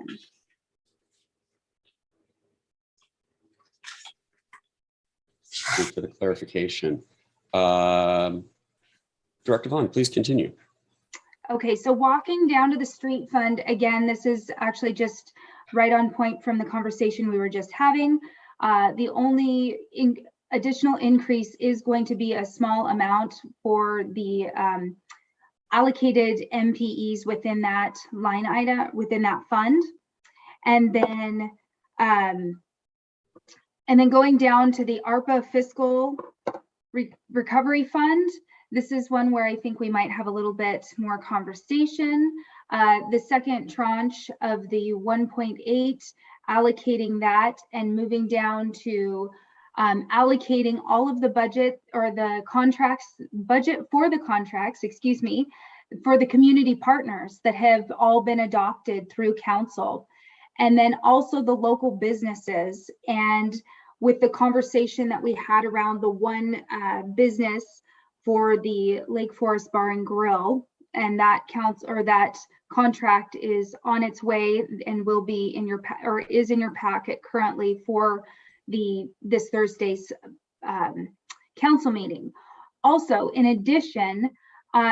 Thanks for the clarification. Director Vaughn, please continue. Okay, so walking down to the street fund, again, this is actually just right on point from the conversation we were just having. The only additional increase is going to be a small amount for the allocated MPEs within that line item, within that fund. And then going down to the ARPA fiscal recovery fund. This is one where I think we might have a little bit more conversation. The second tranche of the 1.8, allocating that and moving down to allocating all of the budget or the budget for the contracts, excuse me, for the community partners that have all been adopted through council. And then also the local businesses. And with the conversation that we had around the one business for the Lake Forest Bar and Grill, and that counts, or that contract is on its way and will be in your is in your packet currently for this Thursday's council meeting. Also, in addition,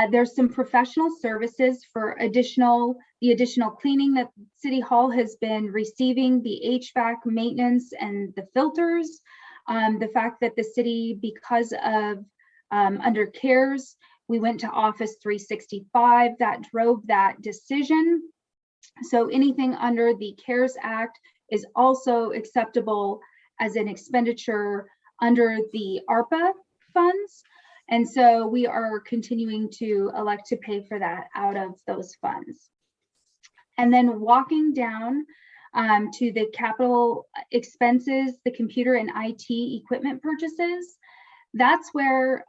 there's some professional services for the additional cleaning that City Hall has been receiving, the HVAC maintenance and the filters, the fact that the city, because of under CARES, we went to Office 365, that drove that decision. So anything under the CARES Act is also acceptable as an expenditure under the ARPA funds. And so we are continuing to elect to pay for that out of those funds. And then walking down to the capital expenses, the computer and IT equipment purchases, That's where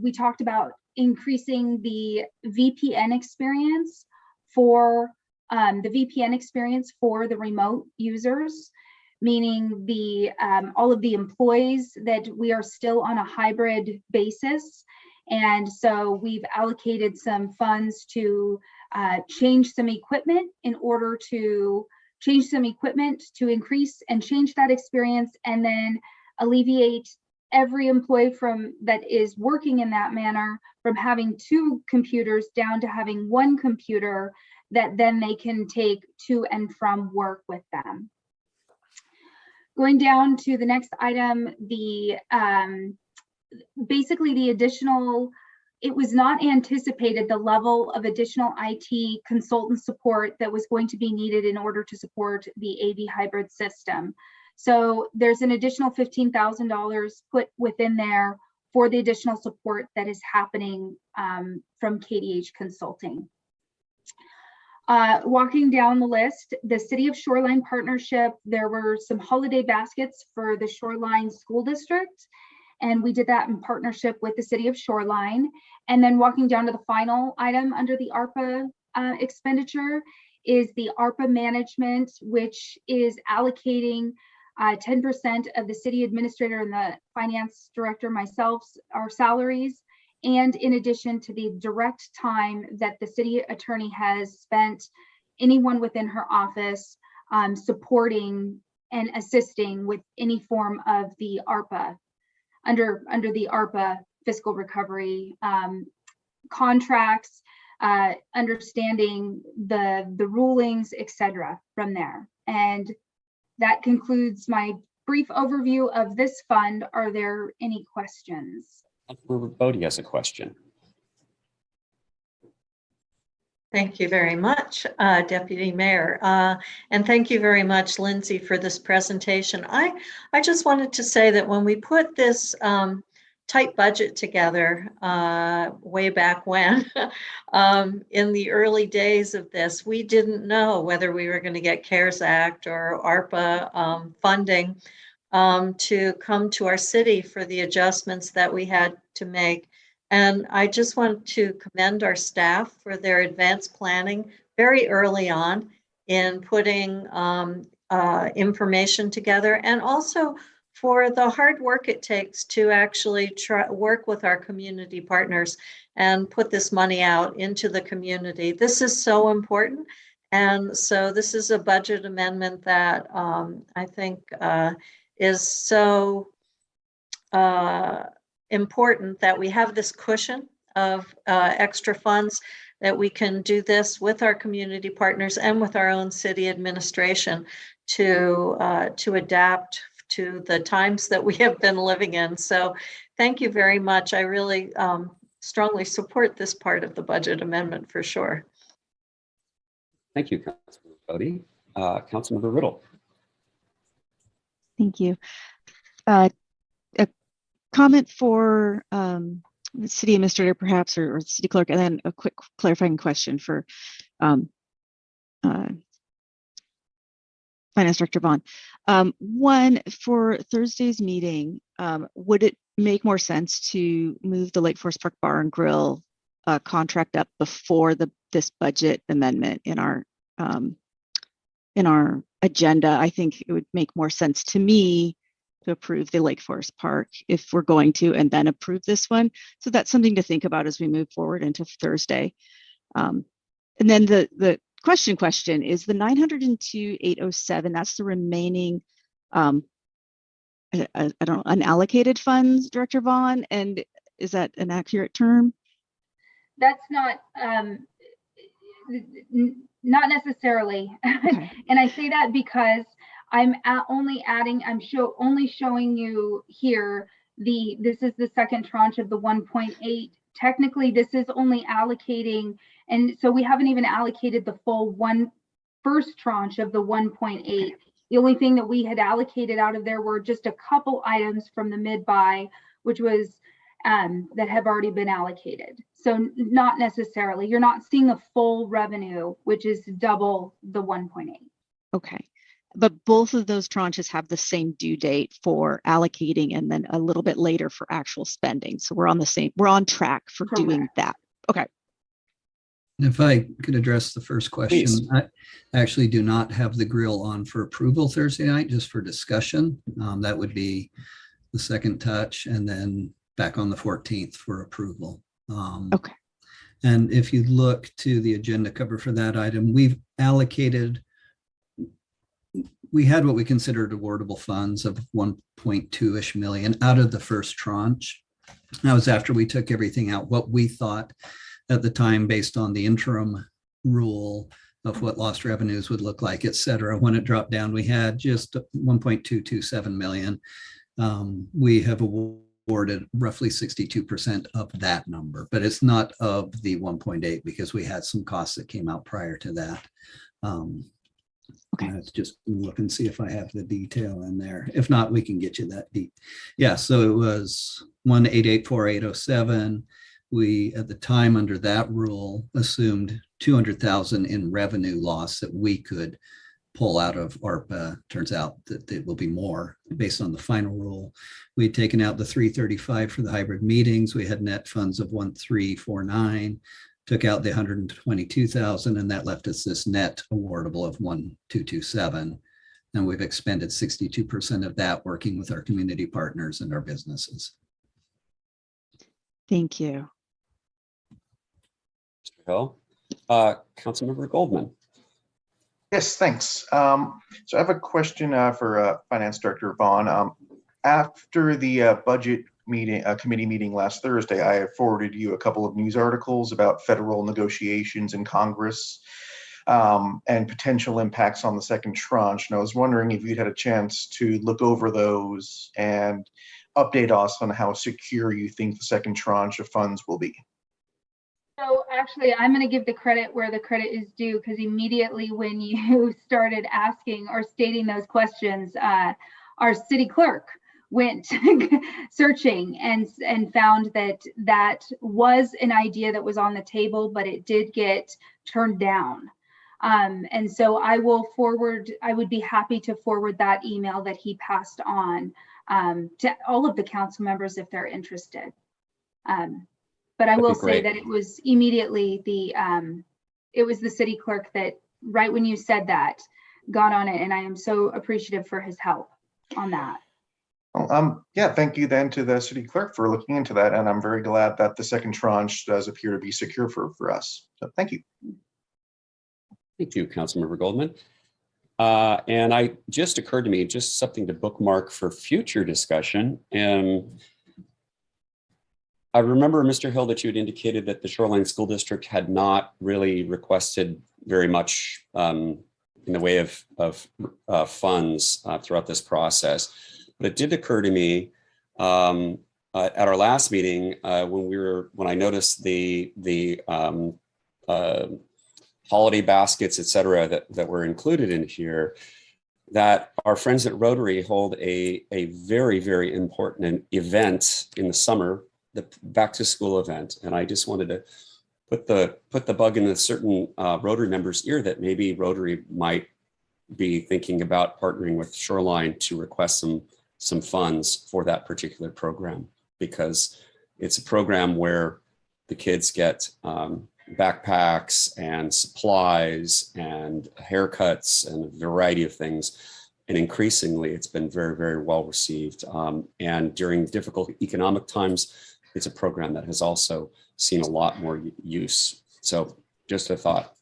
we talked about increasing the VPN experience for the remote users, meaning the all of the employees that we are still on a hybrid basis. And so we've allocated some funds to change some equipment in order to increase and change that experience, and then alleviate every employee that is working in that manner from having 2 computers down to having 1 computer that then they can take to and from work with them. Going down to the next item, basically the additional, it was not anticipated the level of additional IT consultant support that was going to be needed in order to support the AV hybrid system. So there's an additional $15,000 put within there for the additional support that is happening from KDH Consulting. Walking down the list, the City of Shoreline Partnership, there were some holiday baskets for the Shoreline School District, and we did that in partnership with the City of Shoreline. And then walking down to the final item under the ARPA expenditure is the ARPA management, which is allocating 10% of the city administrator and the finance director, myself, our salaries, and in addition to the direct time that the city attorney has spent anyone within her office supporting and assisting with any form of the ARPA under the ARPA fiscal recovery contracts, understanding the rulings, etc. from there. And that concludes my brief overview of this fund. Are there any questions? Councilmember Bodie has a question. Thank you very much, Deputy Mayor. And thank you very much, Lindsay, for this presentation. I just wanted to say that when we put this tight budget together way back when, in the early days of this, we didn't know whether we were going to get CARES Act or ARPA funding to come to our city for the adjustments that we had to make. And I just want to commend our staff for their advanced planning very early on in putting information together, and also for the hard work it takes to actually work with our community partners and put this money out into the community. This is so important. And so this is a budget amendment that I think is so important that we have this cushion of extra funds, that we can do this with our community partners and with our own city administration to adapt to the times that we have been living in. So thank you very much. I really strongly support this part of the budget amendment for sure. Thank you, Councilmember Bodie. Councilmember Riddle. Thank you. A comment for the city administrator, perhaps, or city clerk, and then a quick clarifying question for Finance Director Vaughn. One, for Thursday's meeting, would it make more sense to move the Lake Forest Park Bar and Grill contract up before this budget amendment in our agenda? I think it would make more sense to me to approve the Lake Forest Park if we're going to, and then approve this one. So that's something to think about as we move forward into Thursday. And then the question is the 902,807, that's the remaining I don't know, unallocated funds, Director Vaughn, and is that an accurate term? That's not necessarily. Okay. And I say that because I'm only showing you here this is the second tranche of the 1.8. Technically, this is only allocating, and so we haven't even allocated the full first tranche of the 1.8. Okay. The only thing that we had allocated out of there were just a couple items from the mid-buy, which was that have already been allocated. So not necessarily, you're not seeing the full revenue, which is double the 1.8. Okay. But both of those tranches have the same due date for allocating and then a little bit later for actual spending. So we're on track for doing that. Okay. If I could address the first question, Please. I actually do not have the grill on for approval Thursday night, just for discussion. That would be the second touch, and then back on the 14th for approval. Okay. And if you look to the agenda cover for that item, we had what we considered awardable funds of 1.2-ish million out of the first tranche. That was after we took everything out, what we thought at the time based on the interim rule of what lost revenues would look like, et cetera. When it dropped down, we had just 1.227 million. We have awarded roughly 62% of that number, but it's not of the 1.8 because we had some costs that came out prior to that. Okay. Let's just look and see if I have the detail in there. If not, we can get you that deep. Yeah, so it was 1884807. We, at the time under that rule, assumed 200,000 in revenue loss that we could pull out of ARPA. Turns out that it will be more based on the final rule. We had taken out the 335 for the hybrid meetings. We had net funds of 1349, took out the 122,000, and that left us this net awardable of 1227. And we've expended 62% of that working with our community partners and our businesses. Thank you. Mr. Hill. Councilmember Goldman. Yes, thanks. So I have a question for Finance Director Vaughn. After the budget meeting, committee meeting last Thursday, I forwarded you a couple of news articles about federal negotiations in Congress and potential impacts on the second tranche. And I was wondering if you'd had a chance to look over those and update us on how secure you think the second tranche of funds will be. So actually, I'm going to give the credit where the credit is due, because immediately when you started asking or stating those questions, our city clerk went searching and found that was an idea that was on the table, but it did get turned down. And so I would be happy to forward that email that he passed on to all of the council members if they're interested. But I will say that it was immediately it was the city clerk that, right when you said that, got on it, and I am so appreciative for his help on that. Well, yeah, thank you then to the city clerk for looking into that, and I'm very glad that the second tranche does appear to be secure for us. So thank you. Thank you, Councilmember Goldman. And I just occurred to me, just something to bookmark for future discussion. And I remember, Mr. Hill, that you had indicated that the Shoreline School District had not really requested very much in the way of funds throughout this process. But it did occur to me at our last meeting when I noticed the holiday baskets, et cetera, that were included in here, that our friends at Rotary hold a very, very important event in the summer, the back to school event. And I just wanted to put the bug in a certain Rotary member's ear that maybe Rotary might be thinking about partnering with Shoreline to request some funds for that particular program, because it's a program where the kids get backpacks and supplies and haircuts and a variety of things. And increasingly, it's been very, very well received. And during difficult economic times, it's a program that has also seen a lot more use. So just a thought.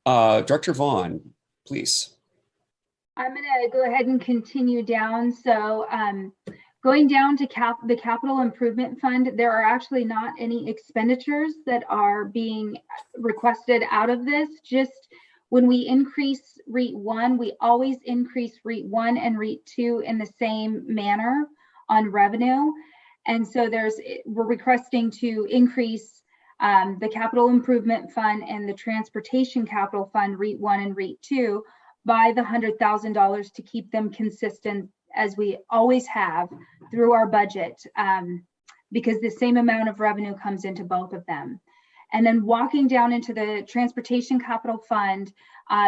Director Vaughn, please. I'm going to go ahead and continue down. So going down to the Capital Improvement Fund, there are actually not any expenditures that are being requested out of this. Just when we increase REIT 1, we always increase REIT 1 and REIT 2 in the same manner on revenue. And so we're requesting to increase the Capital Improvement Fund and the Transportation Capital Fund, REIT 1 and REIT 2, by the $100,000 to keep them consistent as we always have through our budget, because the same amount of revenue comes into both of them. And then walking down into the Transportation Capital Fund,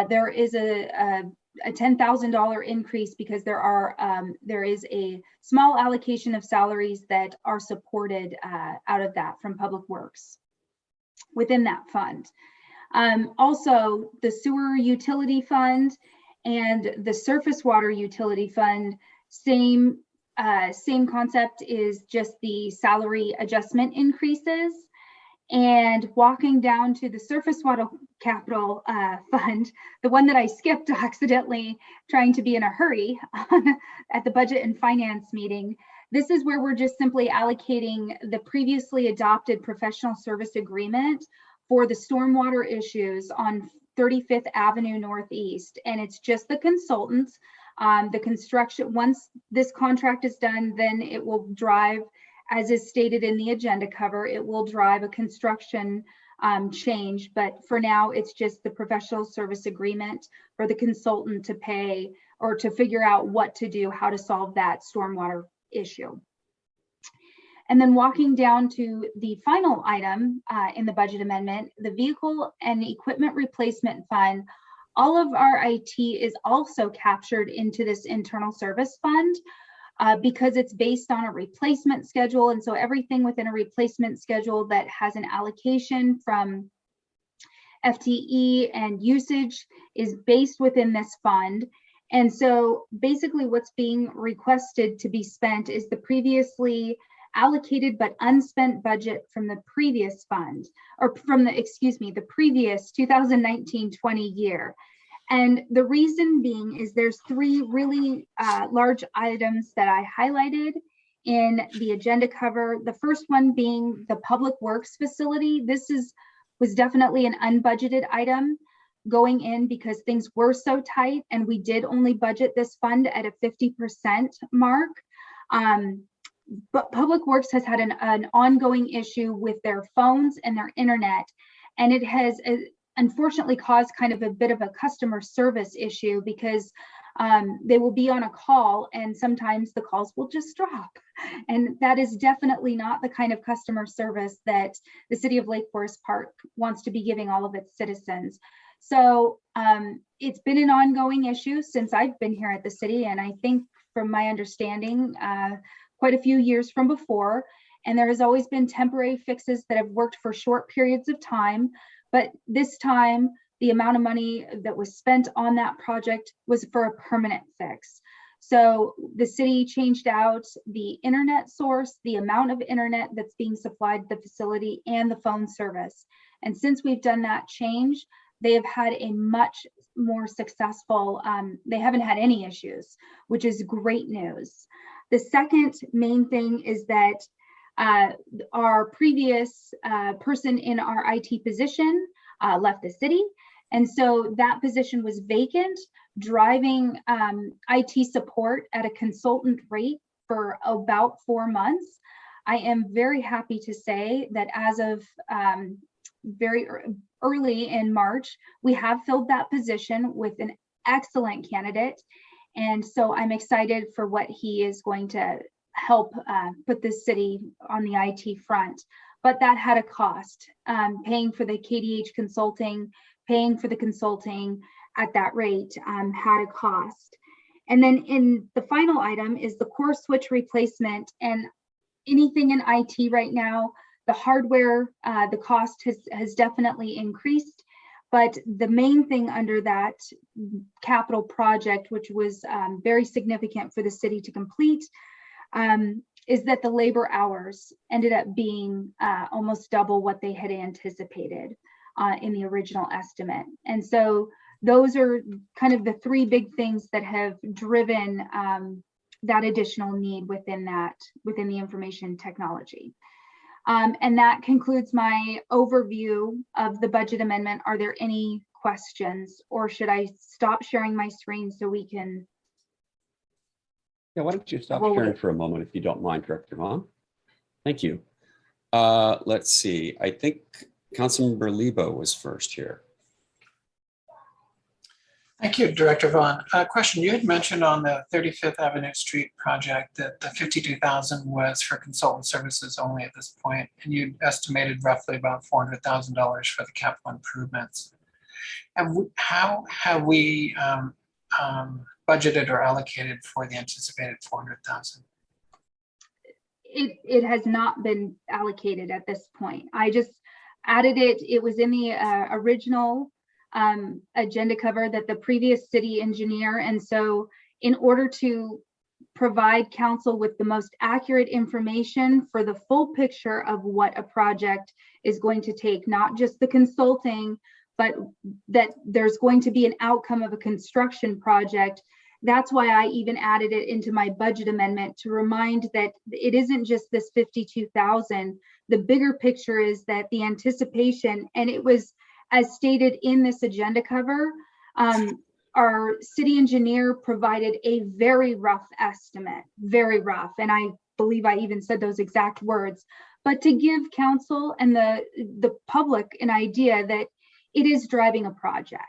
there is a a $10,000 increase because there is a small allocation of salaries that are supported out of that from Public Works within that fund. Also, the sewer utility fund and the surface water utility fund, same concept, is just the salary adjustment increases. And walking down to the surface water capital fund, the one that I skipped accidentally trying to be in a hurry at the budget and finance meeting, this is where we're just simply allocating the previously adopted professional service agreement for the stormwater issues on 35th Avenue Northeast. And it's just the consultants. The construction, once this contract is done, then it will drive, as is stated in the agenda cover, it will drive a construction change. But for now, it's just the professional service agreement for the consultant to pay or to figure out what to do, how to solve that stormwater issue. And then walking down to the final item in the budget amendment, the vehicle and equipment replacement fund. All of our IT is also captured into this internal service fund because it's based on a replacement schedule. And so everything within a replacement schedule that has an allocation from FTE and usage is based within this fund. And so basically what's being requested to be spent is the previously allocated but unspent budget from the previous fund, or from the previous 2019-20 year. And the reason being is there's three really large items that I highlighted in the agenda cover. The first one being the Public Works facility. This was definitely an unbudgeted item going in because things were so tight, and we did only budget this fund at a 50% mark. But Public Works has had an ongoing issue with their phones and their internet, and it has unfortunately caused kind of a bit of a customer service issue because they will be on a call and sometimes the calls will just drop. And that is definitely not the kind of customer service that the city of Lake Forest Park wants to be giving all of its citizens. So it's been an ongoing issue since I've been here at the city, and I think from my understanding, quite a few years from before. And there has always been temporary fixes that have worked for short periods of time. But this time, the amount of money that was spent on that project was for a permanent fix. So the city changed out the internet source, the amount of internet that's being supplied to the facility, and the phone service. And since we've done that change, they have had a much more successful, they haven't had any issues, which is great news. The second main thing is that our previous person in our IT position left the city. And so that position was vacant, driving IT support at a consultant rate for about 4 months. I am very happy to say that as of very early in March, we have filled that position with an excellent candidate. And so I'm excited for what he is going to help put this city on the IT front. But that had a cost, paying for the KDH consulting, paying for the consulting at that rate had a cost. And then in the final item is the core switch replacement, and anything in IT right now, the hardware, the cost has definitely increased. But the main thing under that capital project, which was very significant for the city to complete, is that the labor hours ended up being almost double what they had anticipated in the original estimate. And so those are kind of the three big things that have driven that additional need within the information technology. And that concludes my overview of the budget amendment. Are there any questions, or should I stop sharing my screen so we can? Yeah, why don't you stop sharing for a moment if you don't mind, Director Vaughn? Thank you. Let's see. I think Councilmember Lebo was first here. Thank you, Director Vaughn. Question, you had mentioned on the 35th Avenue Street project that the $52,000 was for consultant services only at this point, and you estimated roughly about $400,000 for the capital improvements. And how have we budgeted or allocated for the anticipated 400,000? It has not been allocated at this point. I just added it. It was in the original agenda cover that the previous city engineer. And so in order to provide council with the most accurate information for the full picture of what a project is going to take, not just the consulting, but that there's going to be an outcome of a construction project. That's why I even added it into my budget amendment to remind that it isn't just this 52,000. The bigger picture is that the anticipation, and it was as stated in this agenda cover, our city engineer provided a very rough estimate, very rough. And I believe I even said those exact words, but to give council and the public an idea that it is driving a project.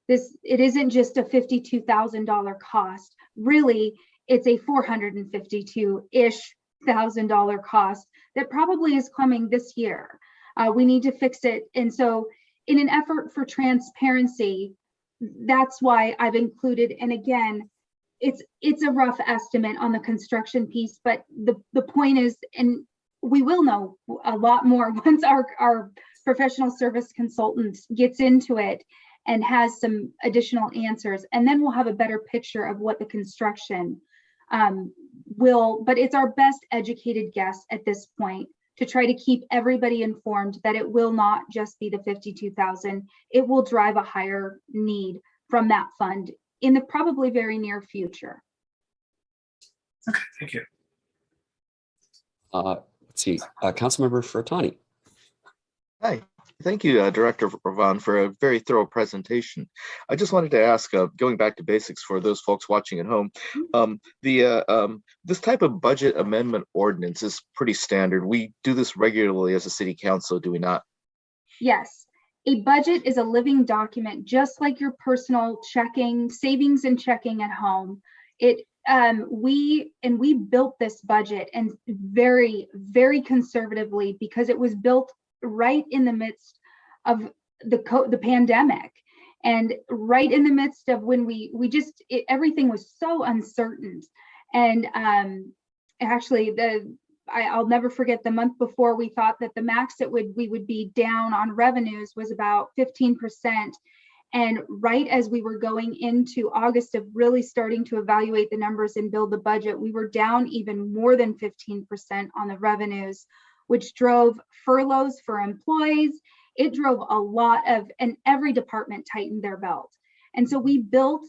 It isn't just a $52,000 cost. Really, it's a $452-ish thousand cost that probably is coming this year. We need to fix it. And so in an effort for transparency, that's why I've included, and again, it's a rough estimate on the construction piece, but the point is, and we will know a lot more once our professional service consultant gets into it and has some additional answers, and then we'll have a better picture of what the construction will, but it's our best educated guess at this point to try to keep everybody informed that it will not just be the 52,000. It will drive a higher need from that fund in the probably very near future. Okay, thank you. Let's see, Councilmember Furtani. Hi, thank you, Director Vaughn, for a very thorough presentation. I just wanted to ask, going back to basics for those folks watching at home, this type of budget amendment ordinance is pretty standard. We do this regularly as a city council, do we not? Yes, a budget is a living document, just like your personal checking, savings and checking at home. We built this budget, and very, very conservatively, because it was built right in the midst of the pandemic, and right in the midst of when everything was so uncertain. And actually, I'll never forget the month before, we thought that the max that we would be down on revenues was about 15%. And right as we were going into August of really starting to evaluate the numbers and build the budget, we were down even more than 15% on the revenues, which drove furloughs for employees. It drove a lot and every department tightened their belt. And so we built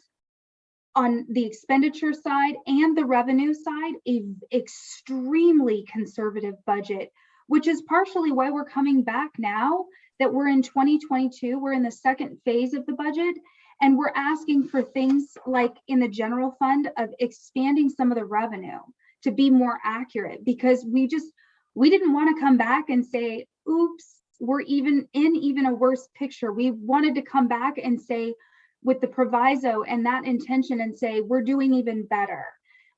on the expenditure side and the revenue side, an extremely conservative budget, which is partially why we're coming back now that we're in 2022, we're in the second phase of the budget, and we're asking for things like in the general fund of expanding some of the revenue to be more accurate, because we didn't want to come back and say, oops, we're even a worse picture. We wanted to come back and say, with the proviso and that intention, and say, we're doing even better.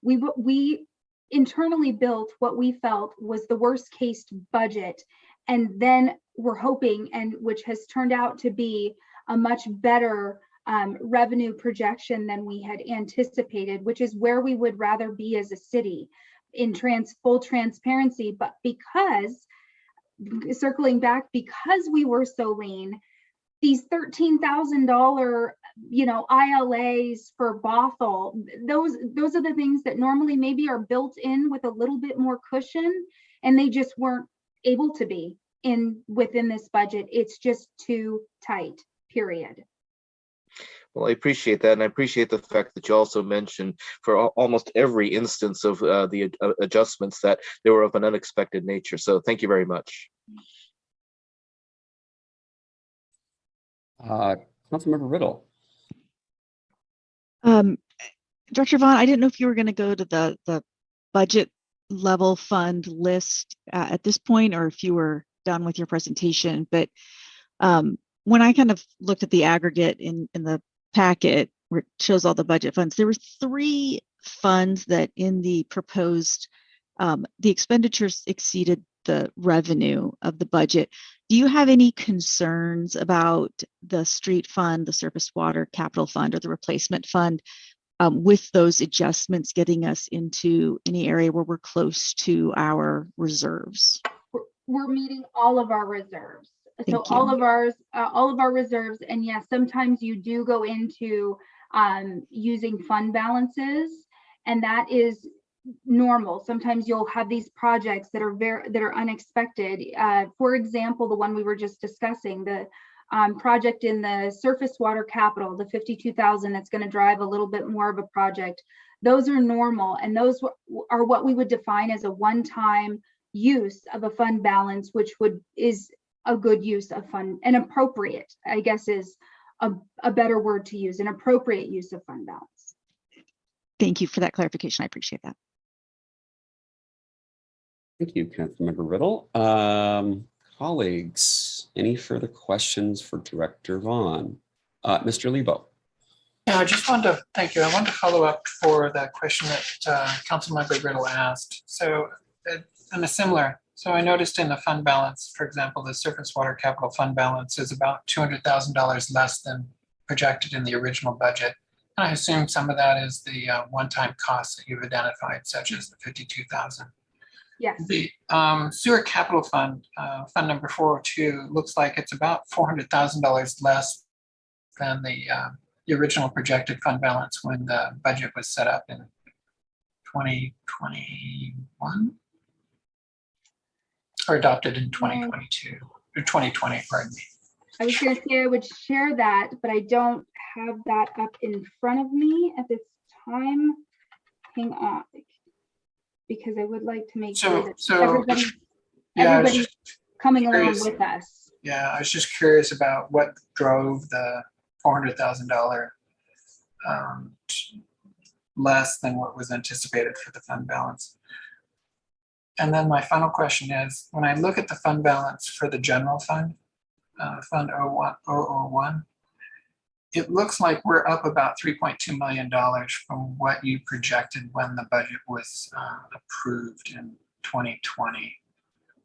We internally built what we felt was the worst case budget. And then we're hoping, and which has turned out to be a much better revenue projection than we had anticipated, which is where we would rather be as a city in full transparency. But because, circling back, because we were so lean, these $13,000, ILAs for Bothell, those are the things that normally maybe are built in with a little bit more cushion, and they just weren't able to be within this budget. It's just too tight, period. Well, I appreciate that, and I appreciate the fact that you also mentioned for almost every instance of the adjustments that they were of an unexpected nature. So thank you very much. Councilmember Riddle. Dr. Vaughn, I didn't know if you were going to go to the budget level fund list at this point, or if you were done with your presentation. But when I kind of looked at the aggregate in the packet where it shows all the budget funds, there were 3 funds that in the proposed the expenditures exceeded the revenue of the budget. Do you have any concerns about the street fund, the surface water capital fund, or the replacement fund with those adjustments getting us into any area where we're close to our reserves? We're meeting all of our reserves. So Thank you. all of our reserves, and yes, sometimes you do go into using fund balances, and that is normal. Sometimes you'll have these projects that are unexpected. For example, the one we were just discussing, the project in the surface water capital, the 52,000, that's going to drive a little bit more of a project. Those are normal, and those are what we would define as a one-time use of a fund balance, which is a good use of fund, and appropriate, I guess, is a better word to use, an appropriate use of fund balance. Thank you for that clarification. I appreciate that. Thank you, Councilmember Riddle. Colleagues, any further questions for Director Vaughn? Mr. Lebo. Yeah, I just wanted to thank you. I wanted to follow up for that question that Councilmember Riddle asked. So, and a similar. So I noticed in the fund balance, for example, the surface water capital fund balance is about $200,000 less than projected in the original budget. And I assume some of that is the one-time costs that you've identified, such as the 52,000. Yes. The sewer capital fund, fund number 402, looks like it's about $400,000 less than the original projected fund balance when the budget was set up in 2021, or adopted in 2022 or 2020, pardon me. I was going to say I would share that, but I don't have that up in front of me at this time. Hang on, because I would like to make sure that everybody's coming along with us. Yeah, I was just curious about what drove the $400,000 less than what was anticipated for the fund balance. And then my final question is, when I look at the fund balance for the general fund, Fund 001, it looks like we're up about $3.2 million from what you projected when the budget was approved in 2020,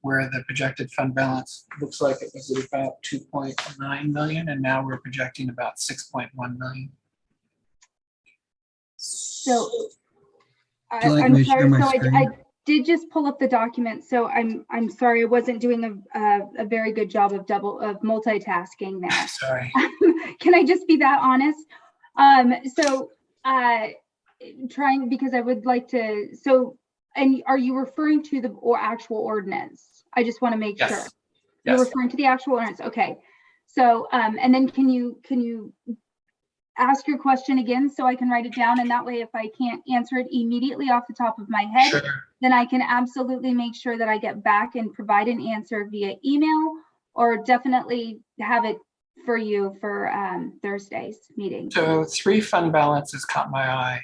where the projected fund balance looks like it was at about 2.9 million, and now we're projecting about 6.1 million. So I'm sorry, so I did just pull up the document, so I'm sorry, I wasn't doing a very good job of multitasking there. Sorry. Can I just be that honest? Trying, because I would like to. So, and are you referring to the actual ordinance? I just want to make sure. You're referring to the actual ordinance. Okay. So, and then can you ask your question again so I can write it down, and that way if I can't answer it immediately off the top of my head, then I can absolutely make sure that I get back and provide an answer via email, or definitely have it for you for Thursday's meeting. So 3 fund balances caught my eye.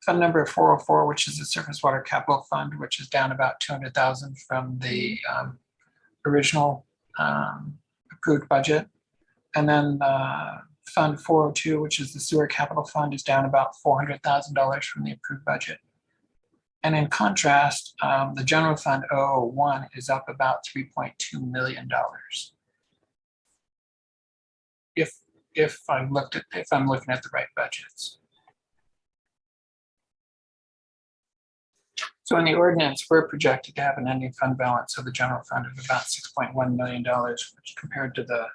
Fund number 404, which is the surface water capital fund, which is down about 200,000 from the original approved budget. And then Fund 402, which is the sewer capital fund, is down about $400,000 from the approved budget. And in contrast, the general fund 001 is up about $3.2 million. If I'm looking at the right budgets. So in the ordinance, we're projected to have an ending fund balance of the general fund of about $6.1 million, which compared to the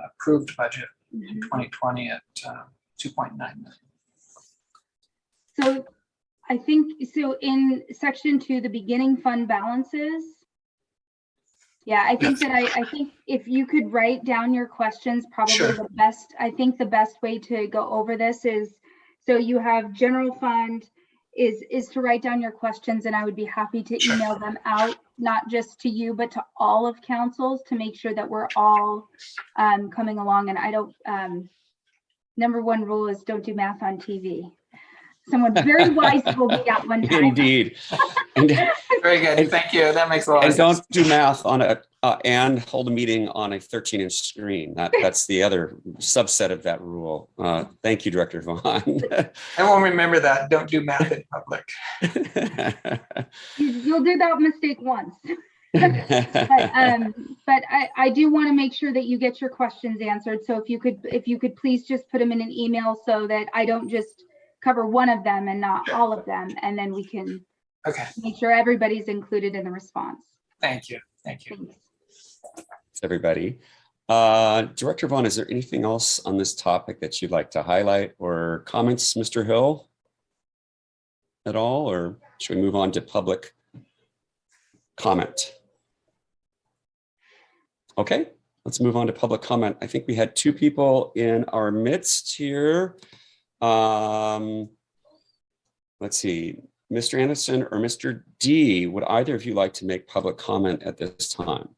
approved budget in 2020 at 2.9 million. So I think, so in section 2, the beginning fund balances. Yeah, I think that I think if you could write down your questions, probably the best, I think the best way to go over this is, so you have general fund is to write down your questions, and I would be happy to email them out, not just to you, but to all of councils, to make sure that we're all coming along. And I don't, number 1 rule is don't do math on TV. Someone very wise told me that one time. Indeed. Very good. Thank you. That makes a lot of sense. And don't do math on a And hold a meeting on a 13-inch screen. That's the other subset of that rule. Thank you, Director Vaughn. I won't remember that. Don't do math in public. You'll do that mistake once. But I do want to make sure that you get your questions answered. So if you could please just put them in an email so that I don't just cover one of them and not all of them, and then we can make sure everybody's included in the response. Thank you. Thank you. Thanks. Thanks, everybody. Director Vaughn, is there anything else on this topic that you'd like to highlight or comments, Mr. Hill, at all, or should we move on to public comment? Okay, let's move on to public comment. I think we had 2 people in our midst here. Let's see, Mr. Anderson or Mr. D, would either of you like to make public comment at this time?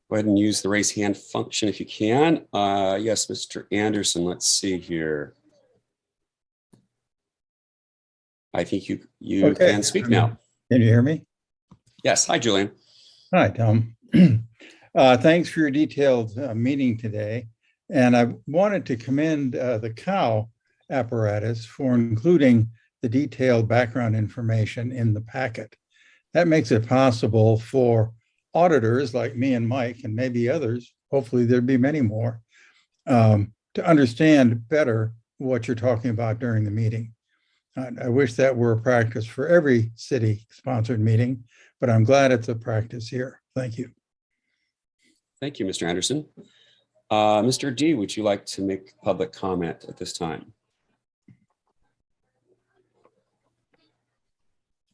Go ahead and use the raise hand function if you can. Yes, Mr. Anderson, let's see here. I think you Okay. can speak now. Can you hear me? Yes, hi, Julian. Hi, Tom. Thanks for your detailed meeting today. And I wanted to commend the COW apparatus for including the detailed background information in the packet. That makes it possible for auditors like me and Mike and maybe others, hopefully there'd be many more, to understand better what you're talking about during the meeting. I wish that were a practice for every city-sponsored meeting, but I'm glad it's a practice here. Thank you. Thank you, Mr. Anderson. Mr. D, would you like to make public comment at this time?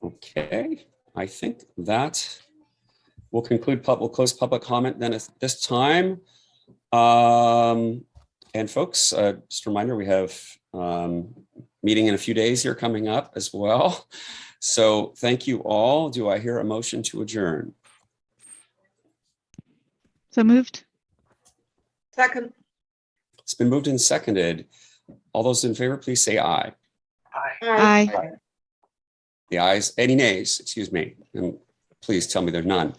Okay, I think that we'll close public comment then at this time. And folks, just a reminder, we have meeting in a few days here coming up as well. So thank you all. Do I hear a motion to adjourn? So moved. Second. It's been moved and seconded. All those in favor, please say aye. Aye. The ayes, any nays, excuse me, and please tell me there's none.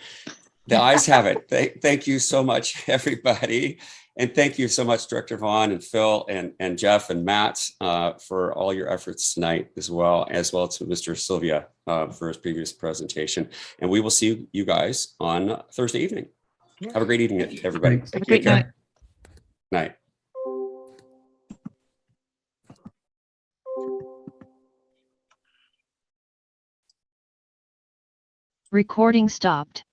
The ayes have it. Thank you so much, everybody. And thank you so much, Director Vaughn and Phil and Jeff and Matt for all your efforts tonight as well to Mr. Sylvia for his previous presentation. And we will see you guys on Thursday evening. Have a great evening, everybody. Have a great night. Night. Recording stopped.